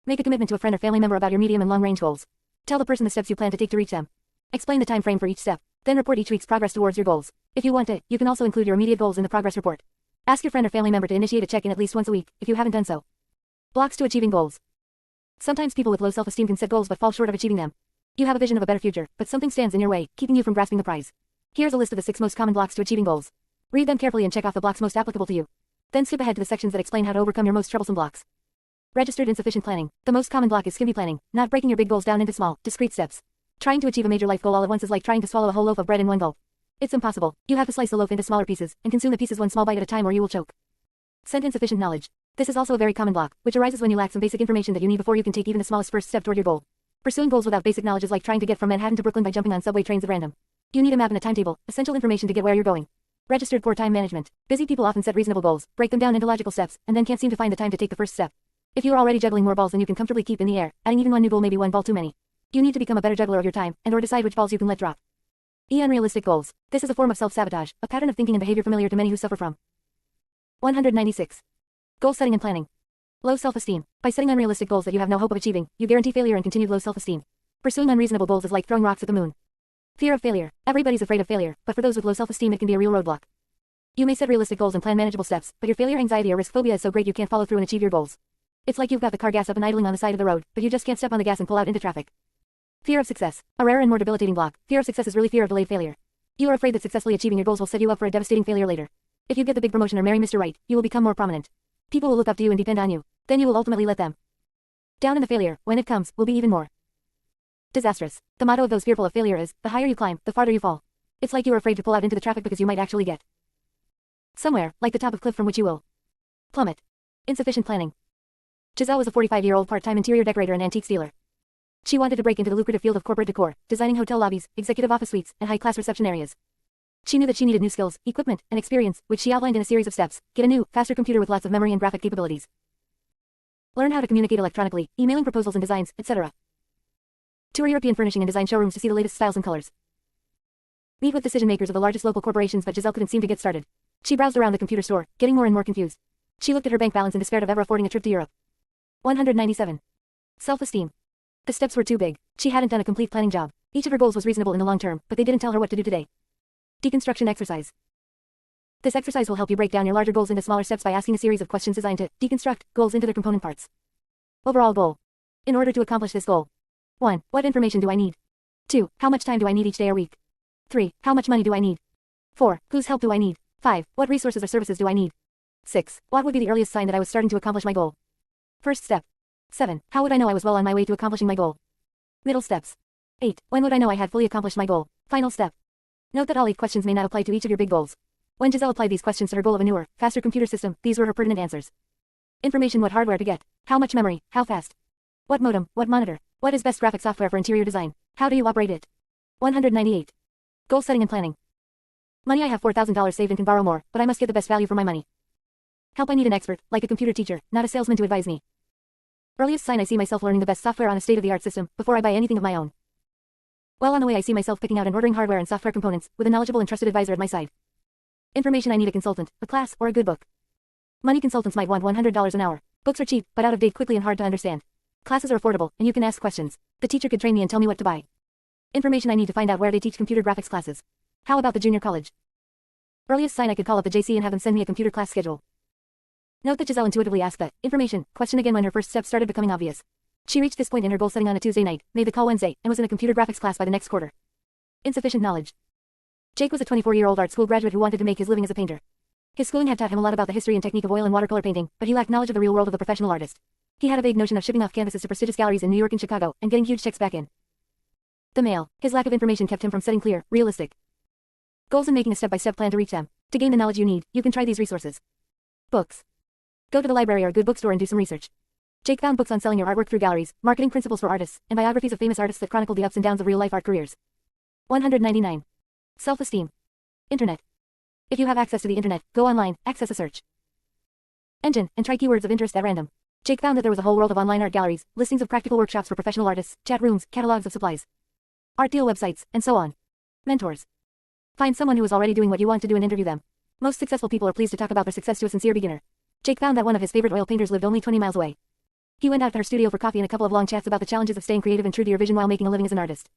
Make a commitment to a friend or family member about your medium and long-range goals. Tell the person the steps you plan to take to reach them. Explain the time frame for each step. Then report each week's progress towards your goals. If you want to, you can also include your immediate goals in the progress report. Ask your friend or family member to initiate a check-in at least once a week, if you haven't done so. Blocks to achieving goals. Sometimes people with low self-esteem can set goals but fall short of achieving them. You have a vision of a better future, but something stands in your way, keeping you from grasping the prize. Here's a list of the 6 most common blocks to achieving goals. Read them carefully and check off the blocks most applicable to you. Then skip ahead to the sections that explain how to overcome your most troublesome blocks. Registered insufficient planning. The most common block is skimpy planning, not breaking your big goals down into small, discrete steps. Trying to achieve a major life goal all at once is like trying to swallow a whole loaf of bread in one gulp. It's impossible. You have to slice the loaf into smaller pieces, and consume the pieces one small bite at a time or you will choke. Send insufficient knowledge. This is also a very common block, which arises when you lack some basic information that you need before you can take even the smallest first step toward your goal. Pursuing goals without basic knowledge is like trying to get from Manhattan to Brooklyn by jumping on subway trains at random. You need a map and a timetable, essential information to get where you're going. Registered poor time management. Busy people often set reasonable goals, break them down into logical steps, and then can't seem to find the time to take the first step. If you are already juggling more balls than you can comfortably keep in the air, adding even one new goal may be one ball too many. You need to become a better juggler of your time, and or decide which balls you can let drop. Unrealistic goals. This is a form of self-sabotage, a pattern of thinking and behavior familiar to many who suffer from. 196. Goal setting and planning. Low self-esteem. By setting unrealistic goals that you have no hope of achieving, you guarantee failure and continued low self-esteem. Pursuing unreasonable goals is like throwing rocks at the moon. Fear of failure. Everybody's afraid of failure, but for those with low self-esteem it can be a real roadblock. You may set realistic goals and plan manageable steps, but your failure anxiety or risk phobia is so great you can't follow through and achieve your goals. It's like you've got the car gas up and idling on the side of the road, but you just can't step on the gas and pull out into traffic. Fear of success. A rare and more debilitating block. Fear of success is really fear of delayed failure. You are afraid that successfully achieving your goals will set you up for a devastating failure later. If you get the big promotion or marry Mr. Right, you will become more prominent. People will look up to you and depend on you. Then you will ultimately let them down, and the failure, when it comes, will be even more disastrous. The motto of those fearful of failure is, the higher you climb, the farther you fall. It's like you are afraid to pull out into the traffic because you might actually get somewhere, like the top of cliff from which you will plummet. Insufficient planning. Giselle was a 45-year-old part-time interior decorator and antiques dealer. She wanted to break into the lucrative field of corporate decor, designing hotel lobbies, executive office suites, and high-class reception areas. She knew that she needed new skills, equipment, and experience, which she outlined in a series of steps. Get a new, faster computer with lots of memory and graphic capabilities. Learn how to communicate electronically, emailing proposals and designs, etc. Tour European furnishing and design showrooms to see the latest styles and colors. Meet with decision makers of the largest local corporations, but Giselle couldn't seem to get started. She browsed around the computer store, getting more and more confused. She looked at her bank balance and despaired of ever affording a trip to Europe. 197. Self-esteem. The steps were too big. She hadn't done a complete planning job. Each of her goals was reasonable in the long term, but they didn't tell her what to do today. Deconstruction exercise. This exercise will help you break down your larger goals into smaller steps by asking a series of questions designed to deconstruct goals into their component parts. Overall goal. In order to accomplish this goal. 1. What information do I need? 2. How much time do I need each day or week? 3. How much money do I need? 4. Whose help do I need? 5. What resources or services do I need? 6. What would be the earliest sign that I was starting to accomplish my goal? First step. 7. How would I know I was well on my way to accomplishing my goal? Middle steps. 8. When would I know I had fully accomplished my goal? Final step. Note that all 8 questions may not apply to each of your big goals. When Giselle applied these questions to her goal of a newer, faster computer system, these were her pertinent answers. Information: what hardware to get? How much memory? How fast? What modem? What monitor? What is best graphic software for interior design? How do you operate it? 198. Goal setting and planning. Money: I have $4,000 saved and can borrow more, but I must get the best value for my money. Help: I need an expert, like a computer teacher, not a salesman to advise me. Earliest sign: I see myself learning the best software on a state-of-the-art system, before I buy anything of my own. Well on the way, I see myself picking out and ordering hardware and software components, with a knowledgeable and trusted advisor at my side. Information: I need a consultant, a class, or a good book. Money: consultants might want $100 an hour. Books are cheap, but out of date quickly and hard to understand. Classes are affordable, and you can ask questions. The teacher could train me and tell me what to buy. Information: I need to find out where they teach computer graphics classes. How about the junior college? Earliest sign: I could call up the JC and have them send me a computer class schedule. Note that Giselle intuitively asked the information question again when her first steps started becoming obvious. She reached this point in her goal setting on a Tuesday night, made the call Wednesday, and was in a computer graphics class by the next quarter. Insufficient knowledge. Jake was a 24-year-old art school graduate who wanted to make his living as a painter. His schooling had taught him a lot about the history and technique of oil and watercolor painting, but he lacked knowledge of the real world of the professional artist. He had a vague notion of shipping off canvases to prestigious galleries in New York and Chicago, and getting huge checks back in the mail. His lack of information kept him from setting clear, realistic goals and making a step-by-step plan to reach them. To gain the knowledge you need, you can try these resources. Books. Go to the library or a good bookstore and do some research. Jake found books on selling your artwork through galleries, marketing principles for artists, and biographies of famous artists that chronicled the ups and downs of real-life art careers. 199. Self-esteem. Internet. If you have access to the internet, go online, access a search engine, and try keywords of interest at random. Jake found that there was a whole world of online art galleries, listings of practical workshops for professional artists, chat rooms, catalogs of supplies, art deal websites, and so on. Mentors. Find someone who is already doing what you want to do and interview them. Most successful people are pleased to talk about their success to a sincere beginner. Jake found that one of his favorite oil painters lived only 20 miles away. He went out to her studio for coffee and a couple of long chats about the challenges of staying creative and true to your vision while making a living as an artist.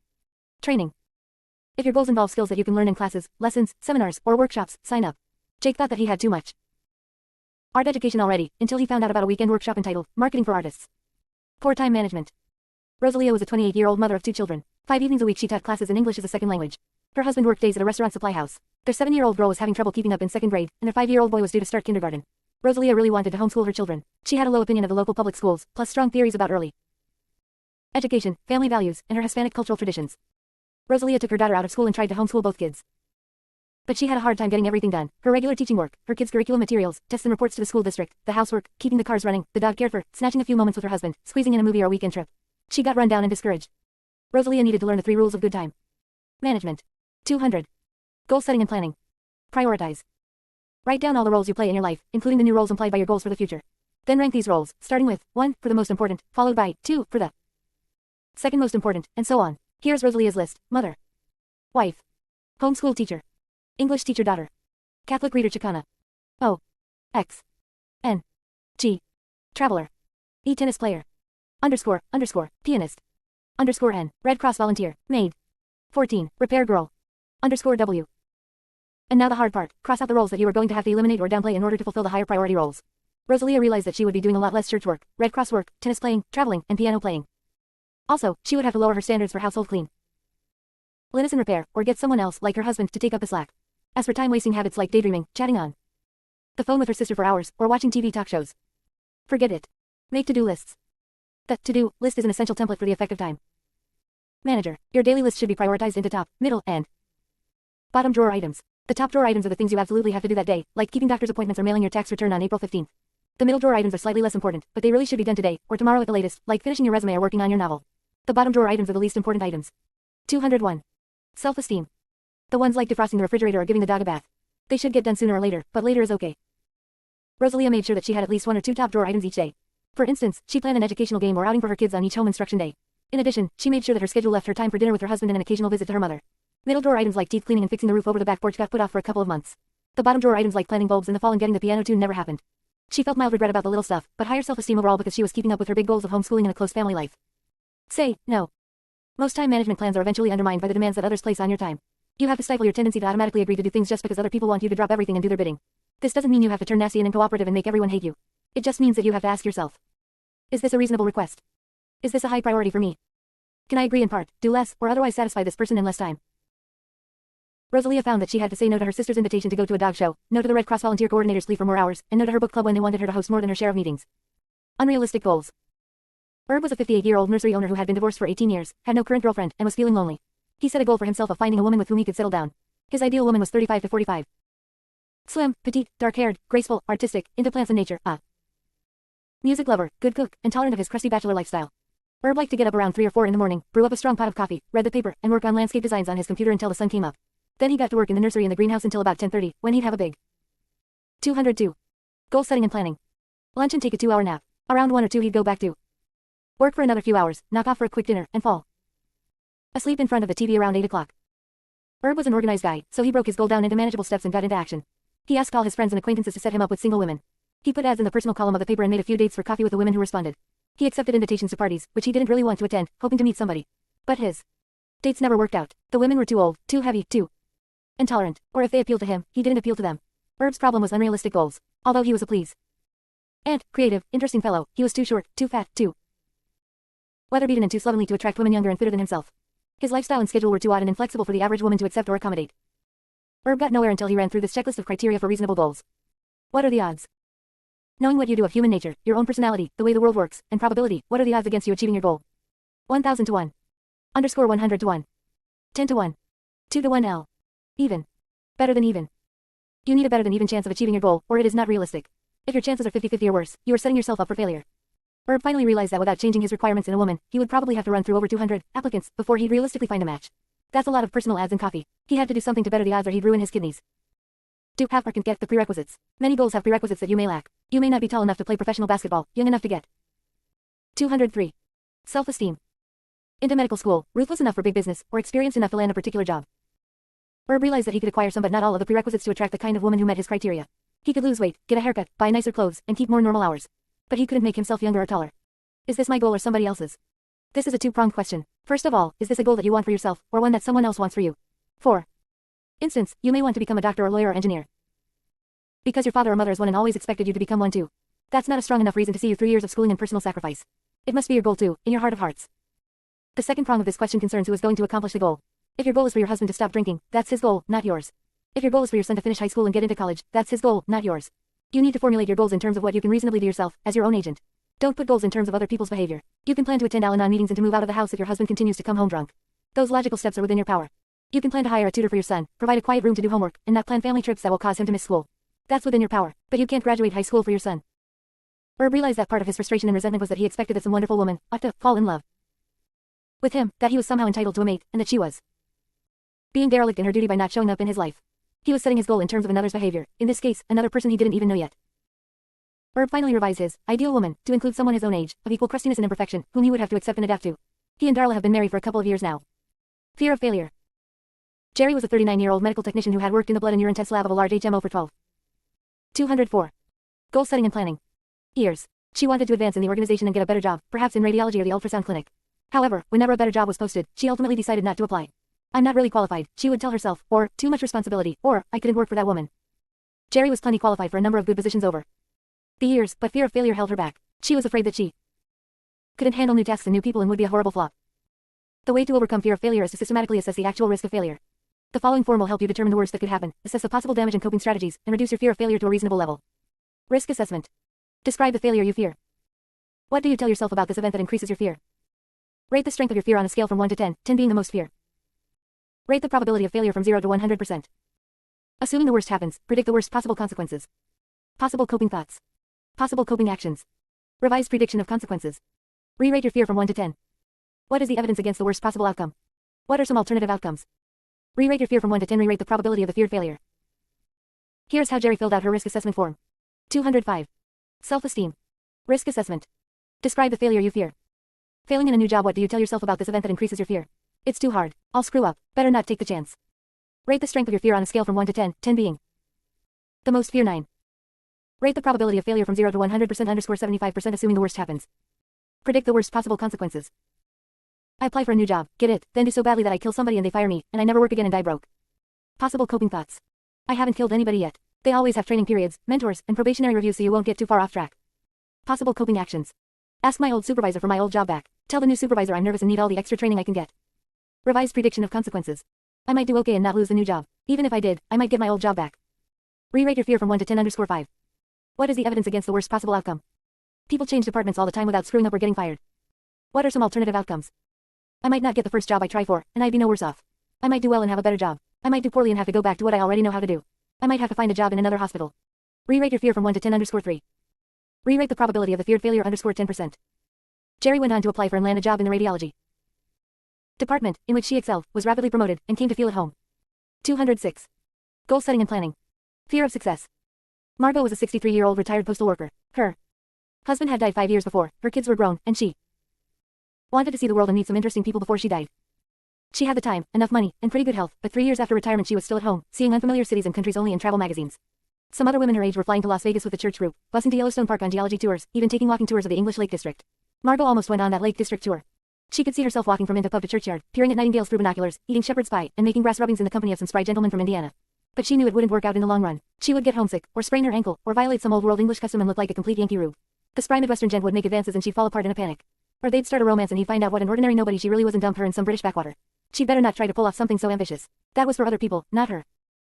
Training. If your goals involve skills that you can learn in classes, lessons, seminars, or workshops, sign up. Jake thought that he had too much art education already, until he found out about a weekend workshop entitled Marketing for Artists. Poor time management. Rosalia was a 28-year-old mother of 2 children. 5 evenings a week she taught classes in English as a second language. Her husband worked days at a restaurant supply house. Their 7-year-old girl was having trouble keeping up in 2nd grade, and their 5-year-old boy was due to start kindergarten. Rosalia really wanted to homeschool her children. She had a low opinion of the local public schools, plus strong theories about early education, family values, and her Hispanic cultural traditions. Rosalia took her daughter out of school and tried to homeschool both kids. But she had a hard time getting everything done. Her regular teaching work, her kids' curriculum materials, tests and reports to the school district, the housework, keeping the cars running, the dog cared for, snatching a few moments with her husband, squeezing in a movie or a weekend trip. She got run down and discouraged. Rosalia needed to learn the 3 rules of good time management. 200. Goal setting and planning. Prioritize. Write down all the roles you play in your life, including the new roles implied by your goals for the future. Then rank these roles, starting with 1 for the most important, followed by 2 for the second most important, and so on. Here's Rosalia's list: mother, wife, homeschool teacher, English teacher daughter, Catholic reader Chicana, O, X, N, G, traveler, E tennis player, underscore, pianist, underscore N, Red Cross volunteer, maid, 14, repair girl, underscore W. And now the hard part: cross out the roles that you are going to have to eliminate or downplay in order to fulfill the higher priority roles. Rosalia realized that she would be doing a lot less church work, Red Cross work, tennis playing, traveling, and piano playing. Also, she would have to lower her standards for household clean, linens and repair, or get someone else, like her husband, to take up the slack. As for time-wasting habits like daydreaming, chatting on the phone with her sister for hours, or watching TV talk shows, forget it. Make to-do lists. The to-do list is an essential template for the effective time manager. Your daily list should be prioritized into top, middle, and bottom drawer items. The top drawer items are the things you absolutely have to do that day, like keeping doctor's appointments or mailing your tax return on April 15th. The middle drawer items are slightly less important, but they really should be done today, or tomorrow at the latest, like finishing your resume or working on your novel. The bottom drawer items are the least important items. 201. Self-esteem. The ones like defrosting the refrigerator or giving the dog a bath. They should get done sooner or later, but later is okay. Rosalia made sure that she had at least 1 or 2 top drawer items each day. For instance, she planned an educational game or outing for her kids on each home instruction day. In addition, she made sure that her schedule left her time for dinner with her husband and an occasional visit to her mother. Middle drawer items like teeth cleaning and fixing the roof over the back porch got put off for a couple of months. The bottom drawer items like planting bulbs in the fall and getting the piano tuned never happened. She felt mild regret about the little stuff, but higher self-esteem overall because she was keeping up with her big goals of homeschooling and a close family life. Say no. Most time management plans are eventually undermined by the demands that others place on your time. You have to stifle your tendency to automatically agree to do things just because other people want you to drop everything and do their bidding. This doesn't mean you have to turn nasty and uncooperative and make everyone hate you. It just means that you have to ask yourself, is this a reasonable request? Is this a high priority for me? Can I agree in part, do less, or otherwise satisfy this person in less time? Rosalia found that she had to say no to her sister's invitation to go to a dog show, no to the Red Cross volunteer coordinator's plea for more hours, and no to her book club when they wanted her to host more than her share of meetings. Unrealistic goals. Herb was a 58-year-old nursery owner who had been divorced for 18 years, had no current girlfriend, and was feeling lonely. He set a goal for himself of finding a woman with whom he could settle down. His ideal woman was 35 to 45. Slim, petite, dark-haired, graceful, artistic, into plants and nature, music lover, good cook, and tolerant of his crusty bachelor lifestyle. Herb liked to get up around 3 or 4 in the morning, brew up a strong pot of coffee, read the paper, and work on landscape designs on his computer until the sun came up. Then he got to work in the nursery and the greenhouse until about 10:30, when he'd have a big 202. Goal setting and planning. Lunch and take a 2-hour nap. Around 1 or 2 he'd go back to work for another few hours, knock off for a quick dinner, and fall asleep in front of the TV around 8 o'clock. Herb was an organized guy, so he broke his goal down into manageable steps and got into action. He asked all his friends and acquaintances to set him up with single women. He put ads in the personal column of the paper and made a few dates for coffee with the women who responded. He accepted invitations to parties, which he didn't really want to attend, hoping to meet somebody. But his dates never worked out. The women were too old, too heavy, too intolerant, or if they appealed to him, he didn't appeal to them. Herb's problem was unrealistic goals. Although he was a please and creative, interesting fellow, he was too short, too fat, too weather-beaten and too slovenly to attract women younger and fitter than himself. His lifestyle and schedule were too odd and inflexible for the average woman to accept or accommodate. Herb got nowhere until he ran through this checklist of criteria for reasonable goals. What are the odds? Knowing what you do of human nature, your own personality, the way the world works, and probability, what are the odds against you achieving your goal? 1,000 to 1. Underscore 100 to 1. 10 to 1. 2 to 1 L. Even. Better than even. You need a better than even chance of achieving your goal, or it is not realistic. If your chances are 50-50 or worse, you are setting yourself up for failure. Herb finally realized that without changing his requirements in a woman, he would probably have to run through over 200 applicants before he'd realistically find a match. That's a lot of personal ads and coffee. He had to do something to better the odds or he'd ruin his kidneys. Do have or can get the prerequisites. Many goals have prerequisites that you may lack. You may not be tall enough to play professional basketball, young enough to get 203. Self-esteem. Into medical school, ruthless enough for big business, or experienced enough to land a particular job. Herb realized that he could acquire some but not all of the prerequisites to attract the kind of woman who met his criteria. He could lose weight, get a haircut, buy nicer clothes, and keep more normal hours. But he couldn't make himself younger or taller. Is this my goal or somebody else's? This is a two-pronged question. First of all, is this a goal that you want for yourself, or one that someone else wants for you? 4. Instance, you may want to become a doctor or lawyer or engineer. Because your father or mother is one and always expected you to become one too. That's not a strong enough reason to see you through years of schooling and personal sacrifice. It must be your goal too, in your heart of hearts. The second prong of this question concerns who is going to accomplish the goal. If your goal is for your husband to stop drinking, that's his goal, not yours. If your goal is for your son to finish high school and get into college, that's his goal, not yours. You need to formulate your goals in terms of what you can reasonably do yourself, as your own agent. Don't put goals in terms of other people's behavior. You can plan to attend Al-Anon meetings and to move out of the house if your husband continues to come home drunk. Those logical steps are within your power. You can plan to hire a tutor for your son, provide a quiet room to do homework, and not plan family trips that will cause him to miss school. That's within your power, but you can't graduate high school for your son. Herb realized that part of his frustration and resentment was that he expected that some wonderful woman ought to fall in love with him, that he was somehow entitled to a mate, and that she was being derelict in her duty by not showing up in his life. He was setting his goal in terms of another's behavior, in this case, another person he didn't even know yet. Herb finally revised his ideal woman to include someone his own age, of equal crustiness and imperfection, whom he would have to accept and adapt to. He and Darla have been married for a couple of years now. Fear of failure. Jerry was a 39-year-old medical technician who had worked in the blood and urine test lab of a large HMO for 204. Goal setting and planning. Years. She wanted to advance in the organization and get a better job, perhaps in radiology or the ultrasound clinic. However, whenever a better job was posted, she ultimately decided not to apply. I'm not really qualified, she would tell herself, or, too much responsibility, or, I couldn't work for that woman. Jerry was plenty qualified for a number of good positions over the years, but fear of failure held her back. She was afraid that she couldn't handle new tasks and new people and would be a horrible flop. The way to overcome fear of failure is to systematically assess the actual risk of failure. The following form will help you determine the worst that could happen, assess the possible damage and coping strategies, and reduce your fear of failure to a reasonable level. Risk assessment. Describe the failure you fear. What do you tell yourself about this event that increases your fear? Rate the strength of your fear on a scale from 1 to 10, 10 being the most fear. Rate the probability of failure from 0 to 100%. Assuming the worst happens, predict the worst possible consequences. Possible coping thoughts. Possible coping actions. Revised prediction of consequences. Re-rate your fear from 1 to 10. What is the evidence against the worst possible outcome? What are some alternative outcomes? Re-rate your fear from 1 to 10. Re-rate the probability of the feared failure. Here's how Jerry filled out her risk assessment form. 205. Self-esteem. Risk assessment. Describe the failure you fear. Failing in a new job. What do you tell yourself about this event that increases your fear? It's too hard. I'll screw up. Better not take the chance. Rate the strength of your fear on a scale from 1 to 10, 10 being the most fear. 9. Rate the probability of failure from 0 to 100% _75% assuming the worst happens. Predict the worst possible consequences. I apply for a new job, get it, then do so badly that I kill somebody and they fire me, and I never work again and die broke. Possible coping thoughts. I haven't killed anybody yet. They always have training periods, mentors, and probationary reviews so you won't get too far off track. Possible coping actions. Ask my old supervisor for my old job back. Tell the new supervisor I'm nervous and need all the extra training I can get. Revised prediction of consequences. I might do okay and not lose the new job. Even if I did, I might get my old job back. Re-rate your fear from 1 to 10 _5. What is the evidence against the worst possible outcome? People change departments all the time without screwing up or getting fired. What are some alternative outcomes? I might not get the first job I try for, and I'd be no worse off. I might do well and have a better job. I might do poorly and have to go back to what I already know how to do. I might have to find a job in another hospital. Re-rate your fear from 1 to 10 _3. Re-rate the probability of the feared failure _10%. Jerry went on to apply for and land a job in the radiology department, in which she excelled, was rapidly promoted, and came to feel at home. 206. Goal setting and planning. Fear of success. Margot was a 63-year-old retired postal worker. Her husband had died 5 years before, her kids were grown, and she wanted to see the world and meet some interesting people before she died. She had the time, enough money, and pretty good health, but 3 years after retirement she was still at home, seeing unfamiliar cities and countries only in travel magazines. Some other women her age were flying to Las Vegas with the church group, busing to Yellowstone Park on geology tours, even taking walking tours of the English Lake District. Margot almost went on that Lake District tour. She could see herself walking from inn to pub to churchyard, peering at nightingales through binoculars, eating shepherd's pie, and making grass rubbings in the company of some spry gentlemen from Indiana. But she knew it wouldn't work out in the long run. She would get homesick, or sprain her ankle, or violate some old-world English custom and look like a complete Yankee rube. The spry Midwestern gent would make advances and she'd fall apart in a panic. Or they'd start a romance and he'd find out what an ordinary nobody she really was and dump her in some British backwater. She'd better not try to pull off something so ambitious. That was for other people, not her.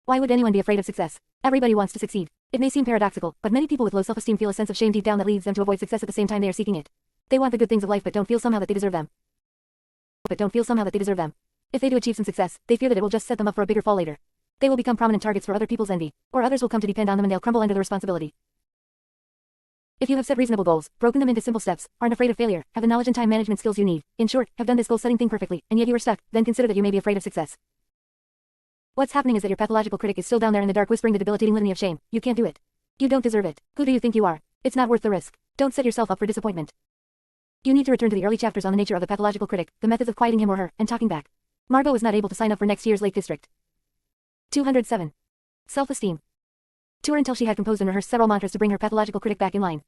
Why would anyone be afraid of success? Everybody wants to succeed. It may seem paradoxical, but many people with low self-esteem feel a sense of shame deep down that leads them to avoid success at the same time they are seeking it. They want the good things of life but don't feel somehow that they deserve them. If they do achieve some success, they fear that it will just set them up for a bigger fall later. They will become prominent targets for other people's envy, or others will come to depend on them and they'll crumble under the responsibility. If you have set reasonable goals, broken them into simple steps, aren't afraid of failure, have the knowledge and time management skills you need, in short, have done this goal-setting thing perfectly, and yet you are stuck, then consider that you may be afraid of success. What's happening is that your pathological critic is still down there in the dark whispering the debilitating litany of shame. You can't do it. You don't deserve it. Who do you think you are? It's not worth the risk. Don't set yourself up for disappointment. You need to return to the early chapters on the nature of the pathological critic, the methods of quieting him or her, and talking back. Margot was not able to sign up for next year's Lake District. 207. Self-esteem. Tour until she had composed and rehearsed several mantras to bring her pathological critic back in line.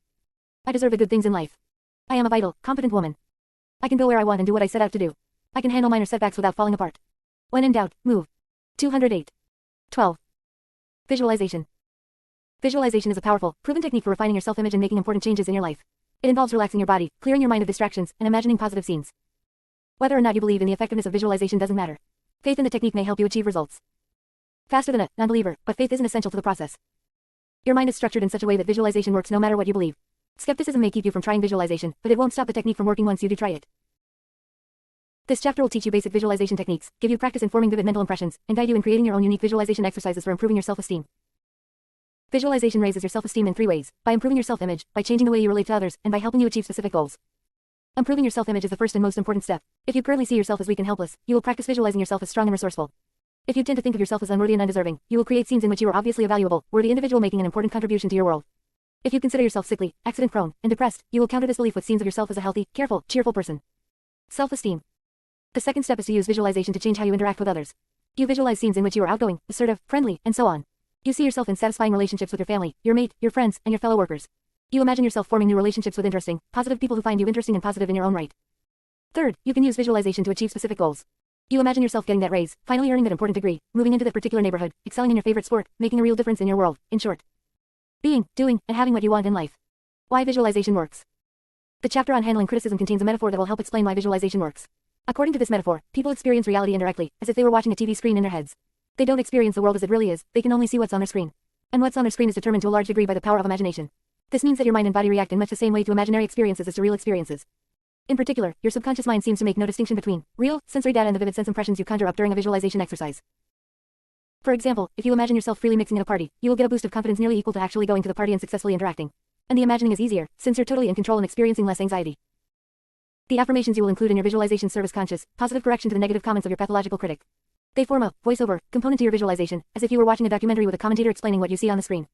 I deserve the good things in life. I am a vital, competent woman. I can go where I want and do what I set out to do. I can handle minor setbacks without falling apart. When in doubt, move. 208. 12. Visualization. Visualization is a powerful, proven technique for refining your self-image and making important changes in your life. It involves relaxing your body, clearing your mind of distractions, and imagining positive scenes. Whether or not you believe in the effectiveness of visualization doesn't matter. Faith in the technique may help you achieve results faster than a non-believer, but faith isn't essential to the process. Your mind is structured in such a way that visualization works no matter what you believe. Skepticism may keep you from trying visualization, but it won't stop the technique from working once you do try it. This chapter will teach you basic visualization techniques, give you practice in forming vivid mental impressions, and guide you in creating your own unique visualization exercises for improving your self-esteem. Visualization raises your self-esteem in 3 ways: by improving your self-image, by changing the way you relate to others, and by helping you achieve specific goals. Improving your self-image is the first and most important step. If you currently see yourself as weak and helpless, you will practice visualizing yourself as strong and resourceful. If you tend to think of yourself as unworthy and undeserving, you will create scenes in which you are obviously a valuable, worthy individual making an important contribution to your world. If you consider yourself sickly, accident-prone, and depressed, you will counter this belief with scenes of yourself as a healthy, careful, cheerful person. Self-esteem. The second step is to use visualization to change how you interact with others. You visualize scenes in which you are outgoing, assertive, friendly, and so on. You see yourself in satisfying relationships with your family, your mate, your friends, and your fellow workers. You imagine yourself forming new relationships with interesting, positive people who find you interesting and positive in your own right. Third, you can use visualization to achieve specific goals. You imagine yourself getting that raise, finally earning that important degree, moving into that particular neighborhood, excelling in your favorite sport, making a real difference in your world, in short. Being, doing, and having what you want in life. Why visualization works. The chapter on handling criticism contains a metaphor that will help explain why visualization works. According to this metaphor, people experience reality indirectly, as if they were watching a TV screen in their heads. They don't experience the world as it really is, they can only see what's on their screen. And what's on their screen is determined to a large degree by the power of imagination. This means that your mind and body react in much the same way to imaginary experiences as to real experiences. In particular, your subconscious mind seems to make no distinction between real, sensory data and the vivid sense impressions you conjure up during a visualization exercise. For example, if you imagine yourself freely mixing at a party, you will get a boost of confidence nearly equal to actually going to the party and successfully interacting. And the imagining is easier, since you're totally in control and experiencing less anxiety. The affirmations you will include in your visualization serve as conscious, positive correction to the negative comments of your pathological critic. They form a voiceover component to your visualization, as if you were watching a documentary with a commentator explaining what you see on the screen.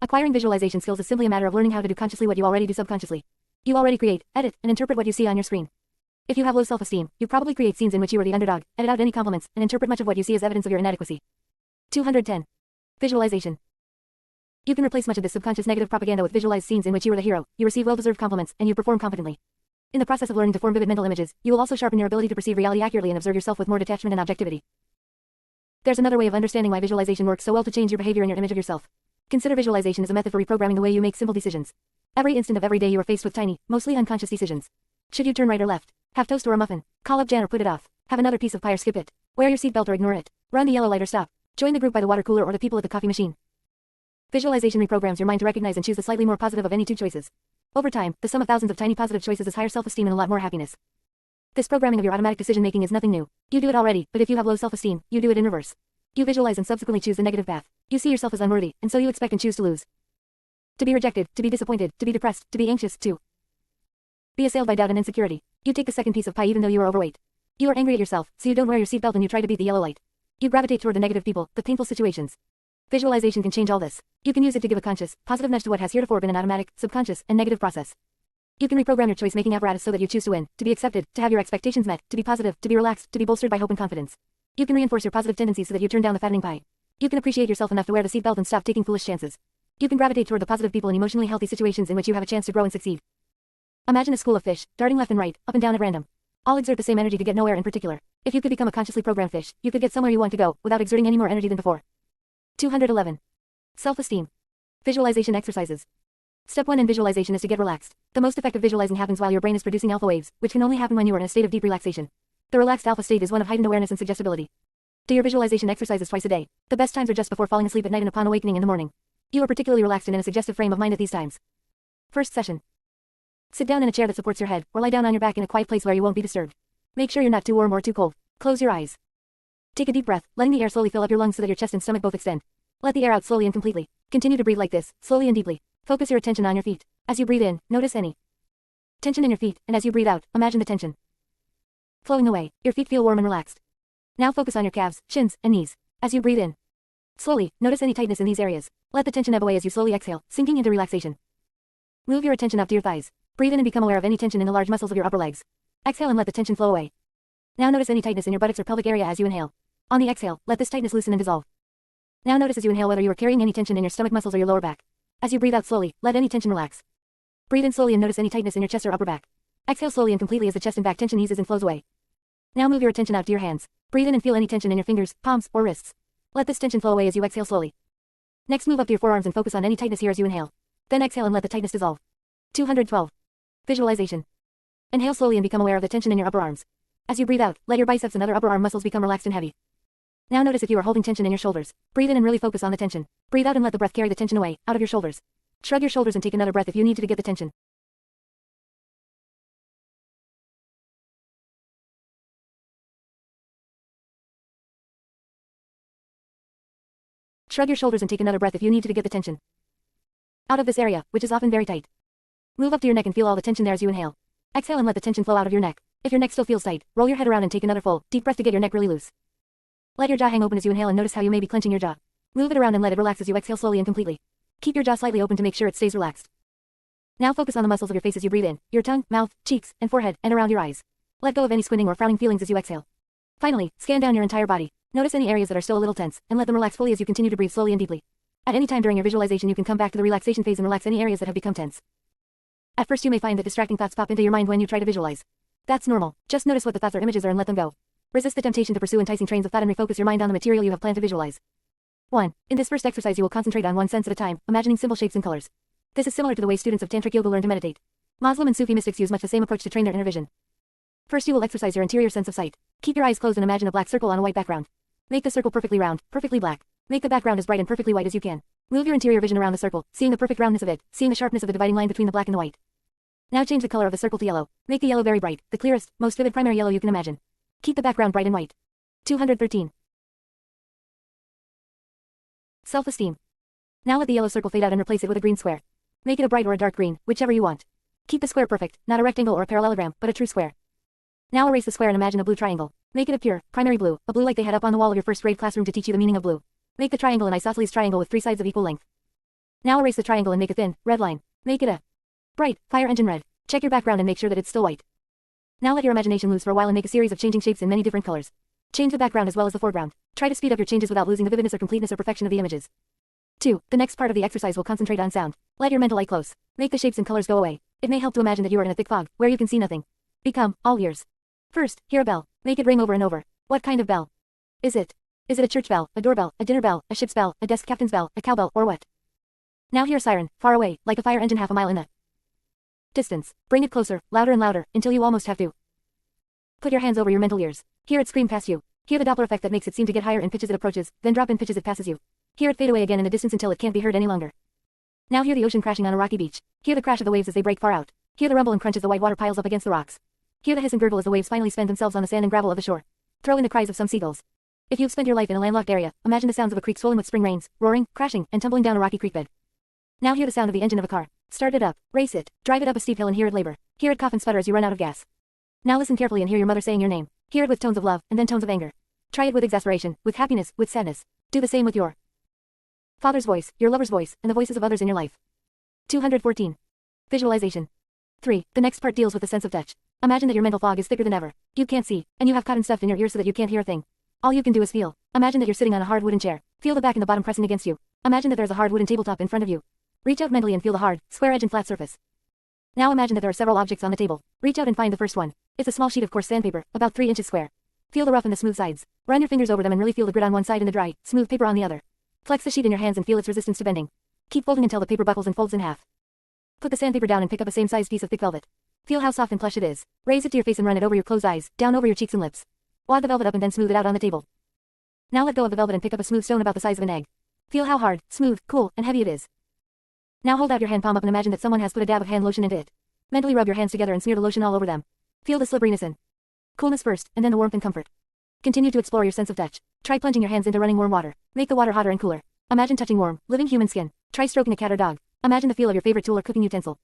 Acquiring visualization skills is simply a matter of learning how to do consciously what you already do subconsciously. You already create, edit, and interpret what you see on your screen. If you have low self-esteem, you probably create scenes in which you are the underdog, edit out any compliments, and interpret much of what you see as evidence of your inadequacy. 210. Visualization. You can replace much of this subconscious negative propaganda with visualized scenes in which you are the hero, you receive well-deserved compliments, and you perform competently. In the process of learning to form vivid mental images, you will also sharpen your ability to perceive reality accurately and observe yourself with more detachment and objectivity. There's another way of understanding why visualization works so well to change your behavior and your image of yourself. Consider visualization as a method for reprogramming the way you make simple decisions. Every instant of every day you are faced with tiny, mostly unconscious decisions. Should you turn right or left? Have toast or a muffin? Call up Jan or put it off? Have another piece of pie or skip it? Wear your seatbelt or ignore it? Run the yellow light or stop? Join the group by the water cooler or the people at the coffee machine? Visualization reprograms your mind to recognize and choose the slightly more positive of any 2 choices. Over time, the sum of thousands of tiny positive choices is higher self-esteem and a lot more happiness. This programming of your automatic decision-making is nothing new. You do it already, but if you have low self-esteem, you do it in reverse. You visualize and subsequently choose the negative path. You see yourself as unworthy, and so you expect and choose to lose. To be rejected, to be disappointed, to be depressed, to be anxious, to be assailed by doubt and insecurity. You take the second piece of pie even though you are overweight. You are angry at yourself, so you don't wear your seatbelt and you try to beat the yellow light. You gravitate toward the negative people, the painful situations. Visualization can change all this. You can use it to give a conscious, positive nudge to what has heretofore been an automatic, subconscious, and negative process. You can reprogram your choice-making apparatus so that you choose to win, to be accepted, to have your expectations met, to be positive, to be relaxed, to be bolstered by hope and confidence. You can reinforce your positive tendencies so that you turn down the fattening pie. You can appreciate yourself enough to wear the seatbelt and stop taking foolish chances. You can gravitate toward the positive people and emotionally healthy situations in which you have a chance to grow and succeed. Imagine a school of fish, darting left and right, up and down at random. All exert the same energy to get nowhere in particular. If you could become a consciously programmed fish, you could get somewhere you want to go, without exerting any more energy than before. 211. Self-esteem. Visualization exercises. Step 1 in visualization is to get relaxed. The most effective visualizing happens while your brain is producing alpha waves, which can only happen when you are in a state of deep relaxation. The relaxed alpha state is one of heightened awareness and suggestibility. Do your visualization exercises twice a day. The best times are just before falling asleep at night and upon awakening in the morning. You are particularly relaxed and in a suggestive frame of mind at these times. First session. Sit down in a chair that supports your head, or lie down on your back in a quiet place where you won't be disturbed. Make sure you're not too warm or too cold. Close your eyes. Take a deep breath, letting the air slowly fill up your lungs so that your chest and stomach both extend. Let the air out slowly and completely. Continue to breathe like this, slowly and deeply. Focus your attention on your feet. As you breathe in, notice any tension in your feet, and as you breathe out, imagine the tension flowing away. Your feet feel warm and relaxed. Now focus on your calves, shins, and knees. As you breathe in, slowly, notice any tightness in these areas. Let the tension ebb away as you slowly exhale, sinking into relaxation. Move your attention up to your thighs. Breathe in and become aware of any tension in the large muscles of your upper legs. Exhale and let the tension flow away. Now notice any tightness in your buttocks or pelvic area as you inhale. On the exhale, let this tightness loosen and dissolve. Now notice as you inhale whether you are carrying any tension in your stomach muscles or your lower back. As you breathe out slowly, let any tension relax. Breathe in slowly and notice any tightness in your chest or upper back. Exhale slowly and completely as the chest and back tension eases and flows away. Now move your attention out to your hands. Breathe in and feel any tension in your fingers, palms, or wrists. Let this tension flow away as you exhale slowly. Next, move up to your forearms and focus on any tightness here as you inhale. Then exhale and let the tightness dissolve. 212. Visualization. Inhale slowly and become aware of the tension in your upper arms. As you breathe out, let your biceps and other upper arm muscles become relaxed and heavy. Now notice if you are holding tension in your shoulders. Breathe in and really focus on the tension. Breathe out and let the breath carry the tension away, out of your shoulders. Shrug your shoulders and take another breath if you need to get the tension. Shrug your shoulders and take another breath if you need to get the tension out of this area, which is often very tight. Move up to your neck and feel all the tension there as you inhale. Exhale and let the tension flow out of your neck. If your neck still feels tight, roll your head around and take another full, deep breath to get your neck really loose. Let your jaw hang open as you inhale and notice how you may be clenching your jaw. Move it around and let it relax as you exhale slowly and completely. Keep your jaw slightly open to make sure it stays relaxed. Now focus on the muscles of your face as you breathe in, your tongue, mouth, cheeks, and forehead, and around your eyes. Let go of any squinting or frowning feelings as you exhale. Finally, scan down your entire body. Notice any areas that are still a little tense, and let them relax fully as you continue to breathe slowly and deeply. At any time during your visualization you can come back to the relaxation phase and relax any areas that have become tense. At first you may find that distracting thoughts pop into your mind when you try to visualize. That's normal. Just notice what the thoughts or images are and let them go. Resist the temptation to pursue enticing trains of thought and refocus your mind on the material you have planned to visualize. 1. In this first exercise you will concentrate on one sense at a time, imagining simple shapes and colors. This is similar to the way students of Tantric Yoga learn to meditate. Muslim and Sufi mystics use much the same approach to train their inner vision. First you will exercise your interior sense of sight. Keep your eyes closed and imagine a black circle on a white background. Make the circle perfectly round, perfectly black. Make the background as bright and perfectly white as you can. Move your interior vision around the circle, seeing the perfect roundness of it, seeing the sharpness of the dividing line between the black and the white. Now change the color of the circle to yellow. Make the yellow very bright, the clearest, most vivid primary yellow you can imagine. Keep the background bright and white. 213. Self-esteem. Now let the yellow circle fade out and replace it with a green square. Make it a bright or a dark green, whichever you want. Keep the square perfect, not a rectangle or a parallelogram, but a true square. Now erase the square and imagine a blue triangle. Make it a pure, primary blue, a blue like they had up on the wall of your first grade classroom to teach you the meaning of blue. Make the triangle an isosceles triangle with 3 sides of equal length. Now erase the triangle and make a thin, red line. Make it a bright, fire engine red. Check your background and make sure that it's still white. Now let your imagination loose for a while and make a series of changing shapes in many different colors. Change the background as well as the foreground. Try to speed up your changes without losing the vividness or completeness or perfection of the images. 2. The next part of the exercise will concentrate on sound. Let your mental eye close. Make the shapes and colors go away. It may help to imagine that you are in a thick fog, where you can see nothing. Become all ears. First, hear a bell. Make it ring over and over. What kind of bell? Is it a church bell, a doorbell, a dinner bell, a ship's bell, a desk captain's bell, a cowbell, or what? Now hear a siren, far away, like a fire engine half a mile in the distance. Bring it closer, louder and louder, until you almost have to put your hands over your mental ears. Hear it scream past you. Hear the Doppler effect that makes it seem to get higher in pitch as it approaches, then drop in pitch as it passes you. Hear it fade away again in the distance until it can't be heard any longer. Now hear the ocean crashing on a rocky beach. Hear the crash of the waves as they break far out. Hear the rumble and crunch as the white water piles up against the rocks. Hear the hiss and gurgle as the waves finally spend themselves on the sand and gravel of the shore. Throw in the cries of some seagulls. If you've spent your life in a landlocked area, imagine the sounds of a creek swollen with spring rains, roaring, crashing, and tumbling down a rocky creek bed. Now hear the sound of the engine of a car. Start it up, race it, drive it up a steep hill and hear it labor. Hear it cough and sputter as you run out of gas. Now listen carefully and hear your mother saying your name. Hear it with tones of love, and then tones of anger. Try it with exasperation, with happiness, with sadness. Do the same with your father's voice, your lover's voice, and the voices of others in your life. 214. Visualization. 3. The next part deals with the sense of touch. Imagine that your mental fog is thicker than ever. You can't see, and you have cotton stuffed in your ears so that you can't hear a thing. All you can do is feel. Imagine that you're sitting on a hard wooden chair. Feel the back and the bottom pressing against you. Imagine that there's a hard wooden tabletop in front of you. Reach out mentally and feel the hard, square edge and flat surface. Now imagine that there are several objects on the table. Reach out and find the first one. It's a small sheet of coarse sandpaper, about 3 inches square. Feel the rough and the smooth sides. Run your fingers over them and really feel the grit on one side and the dry, smooth paper on the other. Flex the sheet in your hands and feel its resistance to bending. Keep folding until the paper buckles and folds in half. Put the sandpaper down and pick up a same-sized piece of thick velvet. Feel how soft and plush it is. Raise it to your face and run it over your closed eyes, down over your cheeks and lips. Wad the velvet up and then smooth it out on the table. Now let go of the velvet and pick up a smooth stone about the size of an egg. Feel how hard, smooth, cool, and heavy it is. Now hold out your hand palm up and imagine that someone has put a dab of hand lotion into it. Mentally rub your hands together and smear the lotion all over them. Feel the slipperiness and coolness first, and then the warmth and comfort. Continue to explore your sense of touch. Try plunging your hands into running warm water. Make the water hotter and cooler. Imagine touching warm, living human skin. Try stroking a cat or dog. Imagine the feel of your favorite tool or cooking utensil.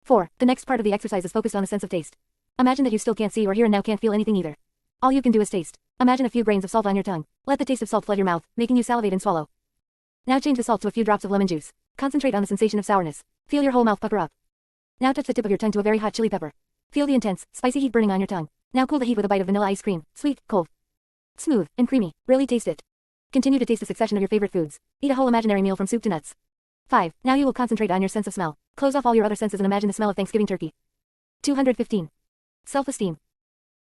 4. The next part of the exercise is focused on a sense of taste. Imagine that you still can't see or hear and now can't feel anything either. All you can do is taste. Imagine a few grains of salt on your tongue. Let the taste of salt flood your mouth, making you salivate and swallow. Now change the salt to a few drops of lemon juice. Concentrate on the sensation of sourness. Feel your whole mouth pucker up. Now touch the tip of your tongue to a very hot chili pepper. Feel the intense, spicy heat burning on your tongue. Now cool the heat with a bite of vanilla ice cream. Sweet, cold, smooth, and creamy. Really taste it. Continue to taste a succession of your favorite foods. Eat a whole imaginary meal from soup to nuts. 5. Now you will concentrate on your sense of smell. Close off all your other senses and imagine the smell of Thanksgiving turkey. 215. Self-esteem.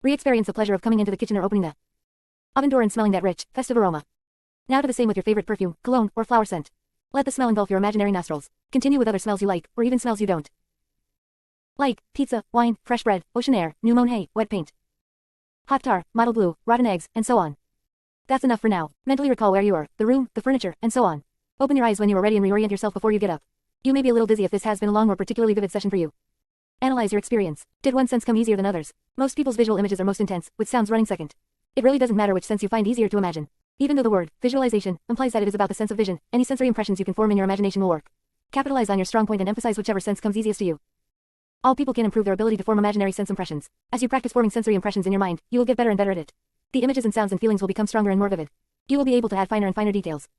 Re-experience the pleasure of coming into the kitchen or opening the oven door and smelling that rich, festive aroma. Now do the same with your favorite perfume, cologne, or flower scent. Let the smell engulf your imaginary nostrils. Continue with other smells you like, or even smells you don't like: pizza, wine, fresh bread, ocean air, new mown hay, wet paint, hot tar, mottled glue, rotten eggs, and so on. That's enough for now. Mentally recall where you are, the room, the furniture, and so on. Open your eyes when you are ready and reorient yourself before you get up. You may be a little dizzy if this has been a long or particularly vivid session for you. Analyze your experience. Did one sense come easier than others? Most people's visual images are most intense, with sounds running second. It really doesn't matter which sense you find easier to imagine. Even though the word visualization implies that it is about the sense of vision, any sensory impressions you can form in your imagination will work. Capitalize on your strong point and emphasize whichever sense comes easiest to you. All people can improve their ability to form imaginary sense impressions. As you practice forming sensory impressions in your mind, you will get better and better at it. The images and sounds and feelings will become stronger and more vivid. You will be able to add finer and finer details.